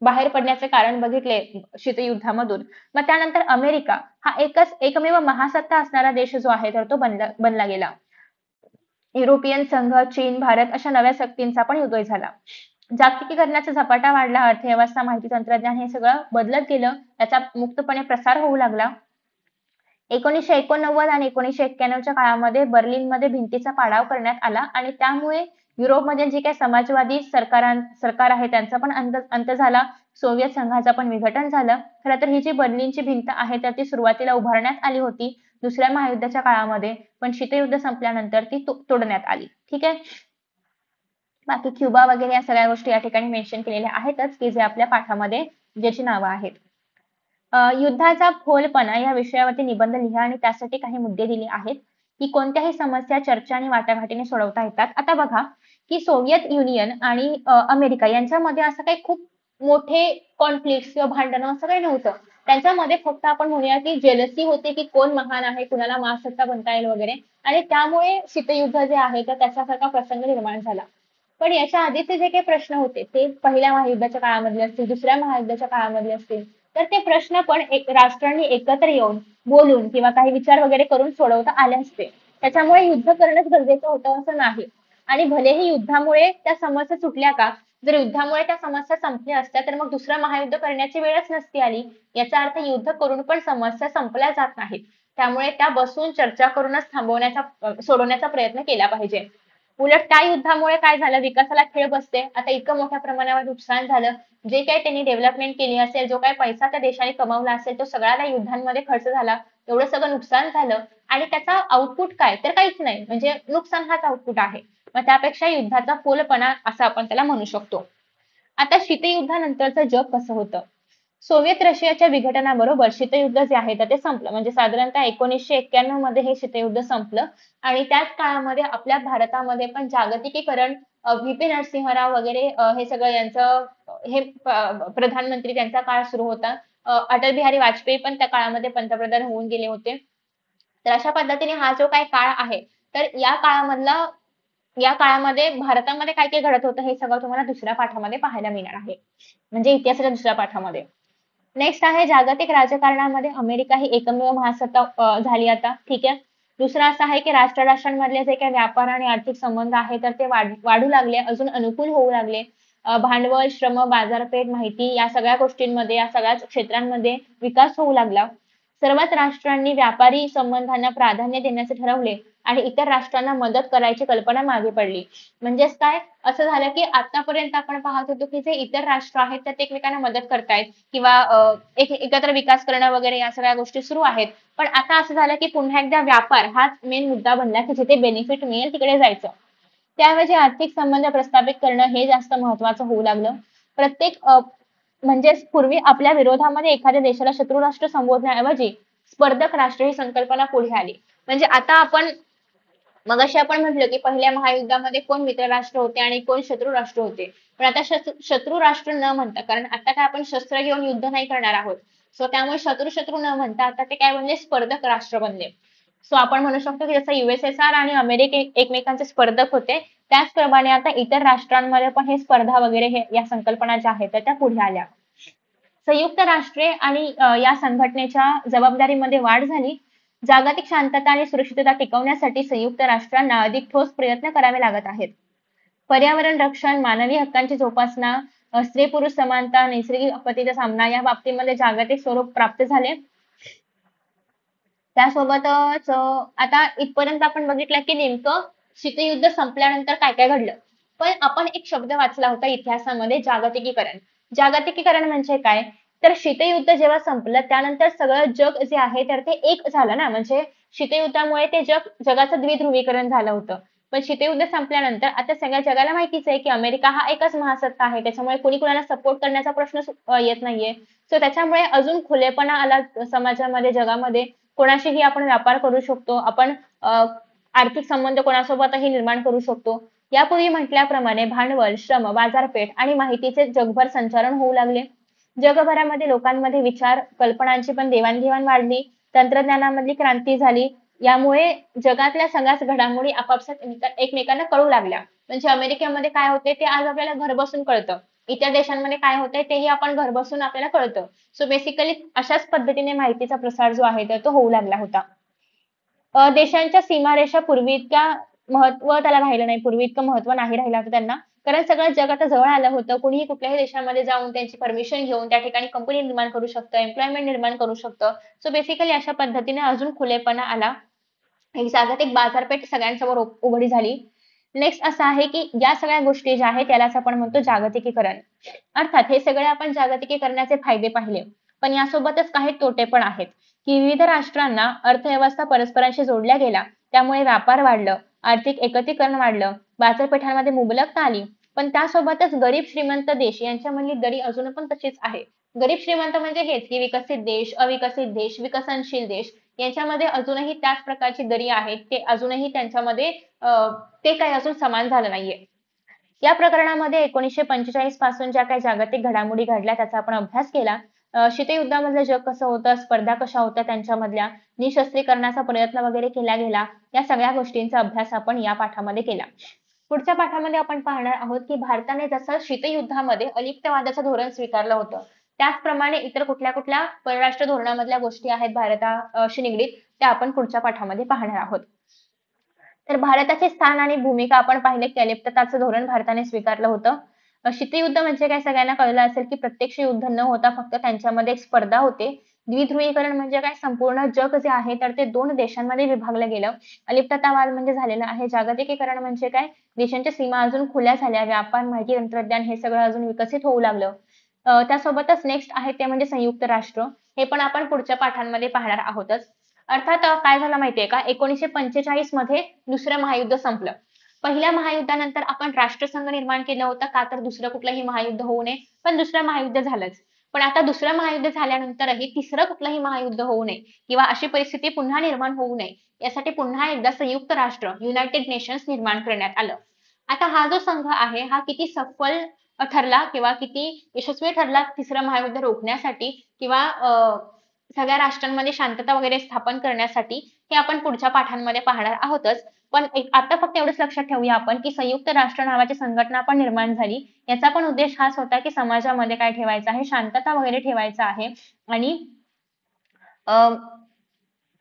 बाहेर पडण्याचे कारण बघितले शीतयुद्धामधून. मग त्यानंतर अमेरिका हा एकमेव महासत्ता असणारा देश जो आहे तर तो बनला गेला. युरोपियन संघ, चीन, भारत अशा नव्या शक्तींचा पण उदय झाला. जागतिकीकरणाचा झपाटा वाढला, अर्थव्यवस्था, माहिती तंत्रज्ञान हे सगळं बदलत गेलं, त्याचा मुक्तपणे प्रसार होऊ लागला. 1989 आणि 1991च्या काळामध्ये बर्लिनमध्ये भिंतीचा पाडाव करण्यात आला आणि त्यामुळे युरोपमध्ये जी काही समाजवादी सरकार आहे त्यांचा पण अंत झाला. सोव्हिएत संघाचं पण विघटन झालं. खरं तर ही जी बर्लिनची भिंत आहे तर ती सुरुवातीला उभारण्यात आली होती दुसऱ्या महायुद्धाच्या काळामध्ये, पण शीतयुद्ध संपल्यानंतर ती तोडण्यात आली. ठीक आहे. बाकी क्युबा वगैरे या सगळ्या गोष्टी या ठिकाणी मेन्शन केलेल्या आहेतच की जे आपल्या पाठामध्ये ज्याची नावं आहेत. युद्धाचा फोलपणा या विषयावरती निबंध लिहा आणि त्यासाठी काही मुद्दे दिले आहेत की कोणत्याही समस्या चर्चा आणि वाटाघाटीने सोडवता येतात. आता बघा की सोव्हिएत युनियन आणि अमेरिका यांच्यामध्ये असं काही खूप मोठे कॉन्फ्लिक्ट किंवा भांडणं असं काही नव्हतं. त्यांच्यामध्ये फक्त आपण म्हणूया की जेलसी होती की कोण महान आहे, कुणाला महासत्ता बनता येईल वगैरे, आणि त्यामुळे शीतयुद्ध जे आहे तर त्याच्यासारखा प्रसंग निर्माण झाला. पण याच्या आधीचे जे काही प्रश्न होते ते पहिल्या महायुद्धाच्या काळामधले असतील, दुसऱ्या महायुद्धाच्या काळामधले असतील, तर ते प्रश्न पण राष्ट्रांनी एकत्र येऊन बोलून किंवा काही विचार वगैरे करून सोडवता आले असते. त्याच्यामुळे युद्ध करणंच गरजेचं होतं असं नाही. आणि भलेही युद्धामुळे त्या समस्या सुटल्या का, जर युद्धामुळे त्या समस्या संपल्या असत्या तर मग दुसरं महायुद्ध करण्याची वेळच नसती आली. याचा अर्थ युद्ध करून पण समस्या संपल्या जात नाहीत. त्यामुळे त्या बसून चर्चा करूनच सोडवण्याचा प्रयत्न केला पाहिजे. उलट त्या युद्धामुळे काय झालं, विकासाला खीळ बसते. आता इतकं मोठ्या प्रमाणावर नुकसान झालं. जे काही त्यांनी डेव्हलपमेंट केली असेल, जो काही पैसा त्या देशाने कमावला असेल तो सगळा त्या युद्धांमध्ये खर्च झाला. एवढं सगळं नुकसान झालं आणि त्याचा आउटपुट काय, तर काहीच नाही. म्हणजे नुकसान हाच आउटपुट आहे. मग त्यापेक्षा युद्धाचा फोलपणा असं आपण त्याला म्हणू शकतो. आता शीतयुद्धानंतरचं जग कसं होतं. सोव्हिएत रशियाच्या विघटनाबरोबर शीतयुद्ध जे आहे तर ते संपलं. म्हणजे साधारणतः 1991 मध्ये हे शीतयुद्ध संपलं आणि त्याच काळामध्ये आपल्या भारतामध्ये पण जागतिकीकरण, व्ही.पी. नरसिंहराव वगैरे हे सगळं यांचं प्रधानमंत्री त्यांचा काळ सुरू होता. अटल बिहारी वाजपेयी पण त्या काळामध्ये पंतप्रधान होऊन गेले होते. तर अशा पद्धतीने हा जो काही काळ आहे तर या काळामध्ये भारतामध्ये काय काय घडत होतं हे सगळं तुम्हाला दुसऱ्या पाठामध्ये पाहायला मिळणार आहे. म्हणजे इतिहासाच्या दुसऱ्या पाठामध्ये. नेक्स्ट आहे जागतिक राजकारणामध्ये अमेरिका ही एकमेव महासत्ता झाली आता. ठीक आहे. दुसरं असं आहे की राष्ट्रांमधले जे काही व्यापार आणि आर्थिक संबंध आहे तर ते वाढू लागले, अजून अनुकूल होऊ लागले. भांडवल, श्रम, बाजारपेठ, माहिती या सगळ्या गोष्टींमध्ये, या सगळ्याच क्षेत्रांमध्ये विकास होऊ लागला. सर्वच राष्ट्रांनी व्यापारी संबंधांना प्राधान्य देण्याचे ठरवले आणि इतर राष्ट्रांना मदत करायची कल्पना मागे पडली. म्हणजेच काय असं झालं की आतापर्यंत आपण पाहत होतो की जे इतर राष्ट्र आहेत तर ते एकमेकांना मदत करतायत किंवा एकत्र विकास करणं वगैरे या सगळ्या गोष्टी सुरू आहेत. पण आता असं झालं की पुन्हा एकदा व्यापार हाच मेन मुद्दा बनला की जिथे बेनिफिट मिळेल तिकडे जायचं. त्याऐवजी आर्थिक संबंध प्रस्थापित करणं हे जास्त महत्वाचं होऊ लागलं. प्रत्येक म्हणजेच पूर्वी आपल्या विरोधामध्ये एखाद्या देशाला शत्रू राष्ट्र संबोधण्याऐवजी स्पर्धक राष्ट्र ही संकल्पना पुढे आली. म्हणजे आता मगाशी आपण म्हटलं की पहिल्या महायुद्धामध्ये कोण मित्र राष्ट्र होते आणि कोण शत्रू राष्ट्र होते. पण आता शत्रू राष्ट्र न म्हणता, कारण आता काय आपण शस्त्र घेऊन युद्ध नाही करणार आहोत. सो त्यामुळे शत्रू शत्रू न म्हणता आता ते काय बनले, स्पर्धक राष्ट्र बनले. सो आपण म्हणू शकतो की जसं USSR आणि अमेरिका एकमेकांचे स्पर्धक होते त्याचप्रमाणे आता इतर राष्ट्रांमध्ये पण हे स्पर्धा वगैरे या संकल्पना ज्या आहेत त्या पुढे आल्या. संयुक्त राष्ट्रे आणि या संघटनेच्या जबाबदारीमध्ये वाढ झाली. जागतिक शांतता आणि सुरक्षितता टिकवण्यासाठी संयुक्त राष्ट्रांना अधिक ठोस प्रयत्न करावे लागत आहेत. पर्यावरण रक्षण, मानवी हक्कांची जोपासना, स्त्री पुरुष समानता, नैसर्गिक आपत्तीचा सामना या बाबतीमध्ये जागतिक स्वरूप प्राप्त झाले. त्यासोबतच आता इथपर्यंत आपण बघितलं की नेमकं शीतयुद्ध संपल्यानंतर काय काय घडलं. पण आपण एक शब्द वाचला होता इतिहासामध्ये, जागतिकीकरण. जागतिकीकरण म्हणजे काय, तर शीतयुद्ध जेव्हा संपलं त्यानंतर सगळं जग जे आहे तर ते एक झालं ना. म्हणजे शीतयुद्धामुळे ते जगाचं द्विध्रुवीकरण झालं होतं. पण शीतयुद्ध संपल्यानंतर आता सगळ्या जगाला माहितीच आहे की अमेरिका हा एकच महासत्ता आहे. त्याच्यामुळे कोणी कोणाला सपोर्ट करण्याचा प्रश्न येत नाहीये. सो त्याच्यामुळे अजून खुलेपणा आला समाजामध्ये, जगामध्ये. कोणाशीही आपण व्यापार करू शकतो. आपण आर्थिक संबंध कोणासोबतही निर्माण करू शकतो. यापूर्वी म्हटल्याप्रमाणे भांडवल, श्रम, बाजारपेठ आणि माहितीचे जगभर संचालन होऊ लागले. जगभरामध्ये लोकांमध्ये विचार, कल्पनांची पण देवाणघेवाण वाढली. तंत्रज्ञानामधली क्रांती झाली. यामुळे जगातल्या सगळ्याच घडामोडी आपापसात एकमेकांना कळू लागल्या. म्हणजे अमेरिकेमध्ये काय होते ते आज आपल्याला घर बसून कळतं. इतर देशांमध्ये काय होतंय तेही आपण घर बसून आपल्याला कळतं. सो बेसिकली अशाच पद्धतीने माहितीचा प्रसार जो आहे तर तो होऊ लागला होता. देशांच्या सीमारेषा पूर्वी इतक्या महत्व त्याला राहिलं नाही, पूर्वी इतकं महत्व नाही राहिलं होतं त्यांना. कारण सगळं जग आता जवळ आलं होतं. कोणीही कुठल्याही देशामध्ये जाऊन त्यांची परमिशन घेऊन त्या ठिकाणी कंपनी निर्माण करू शकतं, एम्प्लॉयमेंट निर्माण करू शकतं. सो बेसिकली अशा पद्धतीने अजून खुलेपणा आला. एक जागतिक बाजारपेठ सगळ्यांसमोर उघडी झाली. नेक्स्ट असं आहे की या सगळ्या गोष्टी ज्या आहेत त्यालाच आपण म्हणतो जागतिकीकरण. अर्थात हे सगळे आपण जागतिकीकरणाचे फायदे पाहिले, पण यासोबतच काही तोटे पण आहेत, की विविध राष्ट्रांना अर्थव्यवस्था परस्परांशी जोडल्या गेल्या, त्यामुळे व्यापार वाढलं, आर्थिक एकत्रीकरण वाढलं, बाजारपेठांमध्ये मुबलकता आली, पण त्यासोबतच गरीब श्रीमंत देश यांच्यामधली दरी अजून पण तशीच आहे. गरीब श्रीमंत म्हणजे हेच की विकसित देश, अविकसित देश, विकसनशील देश यांच्यामध्ये अजूनही त्याच प्रकारची दरी आहे. ते अजूनही त्यांच्यामध्ये ते काही अजून समान झालं नाहीये. या प्रकरणामध्ये 1945 पासून ज्या काही जागतिक घडामोडी घडल्या त्याचा आपण अभ्यास केला. शीतयुद्धामधलं जग कसं होतं, स्पर्धा कशा होत्या त्यांच्यामधल्या, निःशस्त्रीकरणाचा प्रयत्न वगैरे केला गेला, या सगळ्या गोष्टींचा अभ्यास आपण या पाठामध्ये केला. पुढच्या पाठामध्ये आपण पाहणार आहोत की भारताने जसं शीतयुद्धामध्ये अलिप्तवादाचं धोरण स्वीकारलं होतं, त्याचप्रमाणे इतर कुठल्या कुठल्या परराष्ट्र धोरणामधल्या गोष्टी आहेत भारताशी निगडीत त्या आपण पुढच्या पाठामध्ये पाहणार आहोत. तर भारताचे स्थान आणि भूमिका आपण पाहिले की अलिप्तताचं धोरण भारताने स्वीकारलं होतं. शीतयुद्ध म्हणजे काय सगळ्यांना कळलं असेल की प्रत्यक्ष युद्ध न होता फक्त त्यांच्यामध्ये एक स्पर्धा होते. द्विध्रुवीकरण म्हणजे काय संपूर्ण जग जे आहे तर ते 2 देशांमध्ये विभागलं गेलं. अलिप्ततावाद म्हणजे झालेलं आहे. जागतिकीकरण म्हणजे काय देशांच्या सीमा अजून खुल्या झाल्या. व्यापार, माहिती तंत्रज्ञान हे सगळं अजून विकसित होऊ लागलं. त्यासोबतच नेक्स्ट आहे ते म्हणजे संयुक्त राष्ट्र. हे पण आपण पुढच्या पाठांमध्ये पाहणार आहोतच. अर्थात काय झालं माहितीये का 1945 मध्ये दुसरं महायुद्ध संपलं. पहिल्या महायुद्धानंतर आपण राष्ट्रसंघ निर्माण केलं होतं का तर दुसरं कुठलंही महायुद्ध होऊ नये, पण दुसरं महायुद्ध झालंच. पण आता दुसरं महायुद्ध झाल्यानंतरही तिसरं कुठलंही महायुद्ध होऊ नये किंवा अशी परिस्थिती पुन्हा निर्माण होऊ नये यासाठी पुन्हा एकदा संयुक्त राष्ट्र युनायटेड नेशन्स निर्माण करण्यात आलं. आता हा जो संघ आहे हा किती सफल ठरला किंवा किती यशस्वी ठरला तिसरं महायुद्ध रोखण्यासाठी किंवा सगळ्या राष्ट्रांमध्ये शांतता वगैरे स्थापन करण्यासाठी हे आपण पुढच्या पाठांमध्ये पाहणार आहोतच. पण आता फक्त एवढंच लक्षात ठेवूया आपण की संयुक्त राष्ट्र नावाची संघटना पण निर्माण झाली. याचा पण उद्देश हाच होता की समाजामध्ये काय ठेवायचं आहे शांतता वगैरे ठेवायचं आहे आणि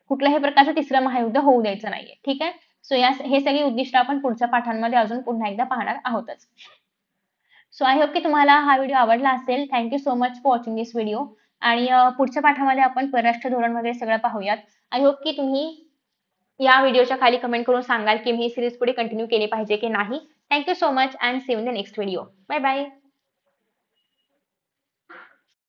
कुठल्याही प्रकारचं तिसरं महायुद्ध होऊ द्यायचं नाहीये. ठीक आहे. सो हे सगळी उद्दिष्ट आपण पुढच्या पाठांमध्ये अजून पुन्हा एकदा पाहणार आहोतच. सो आय होप की तुम्हाला हा व्हिडिओ आवडला असेल. Thank you so much for watching this video. आणि पुढच्या पाठामध्ये आपण परराष्ट्र धोरण वगैरे सगळं पाहूयात. आय होप की तुम्ही या व्हिडिओच्या खाली कमेंट करून सांगाल की मी ही सीरीज पुढे कंटिन्यू केली पाहिजे की नाही. Thank you so much and see you in the next video. Bye bye.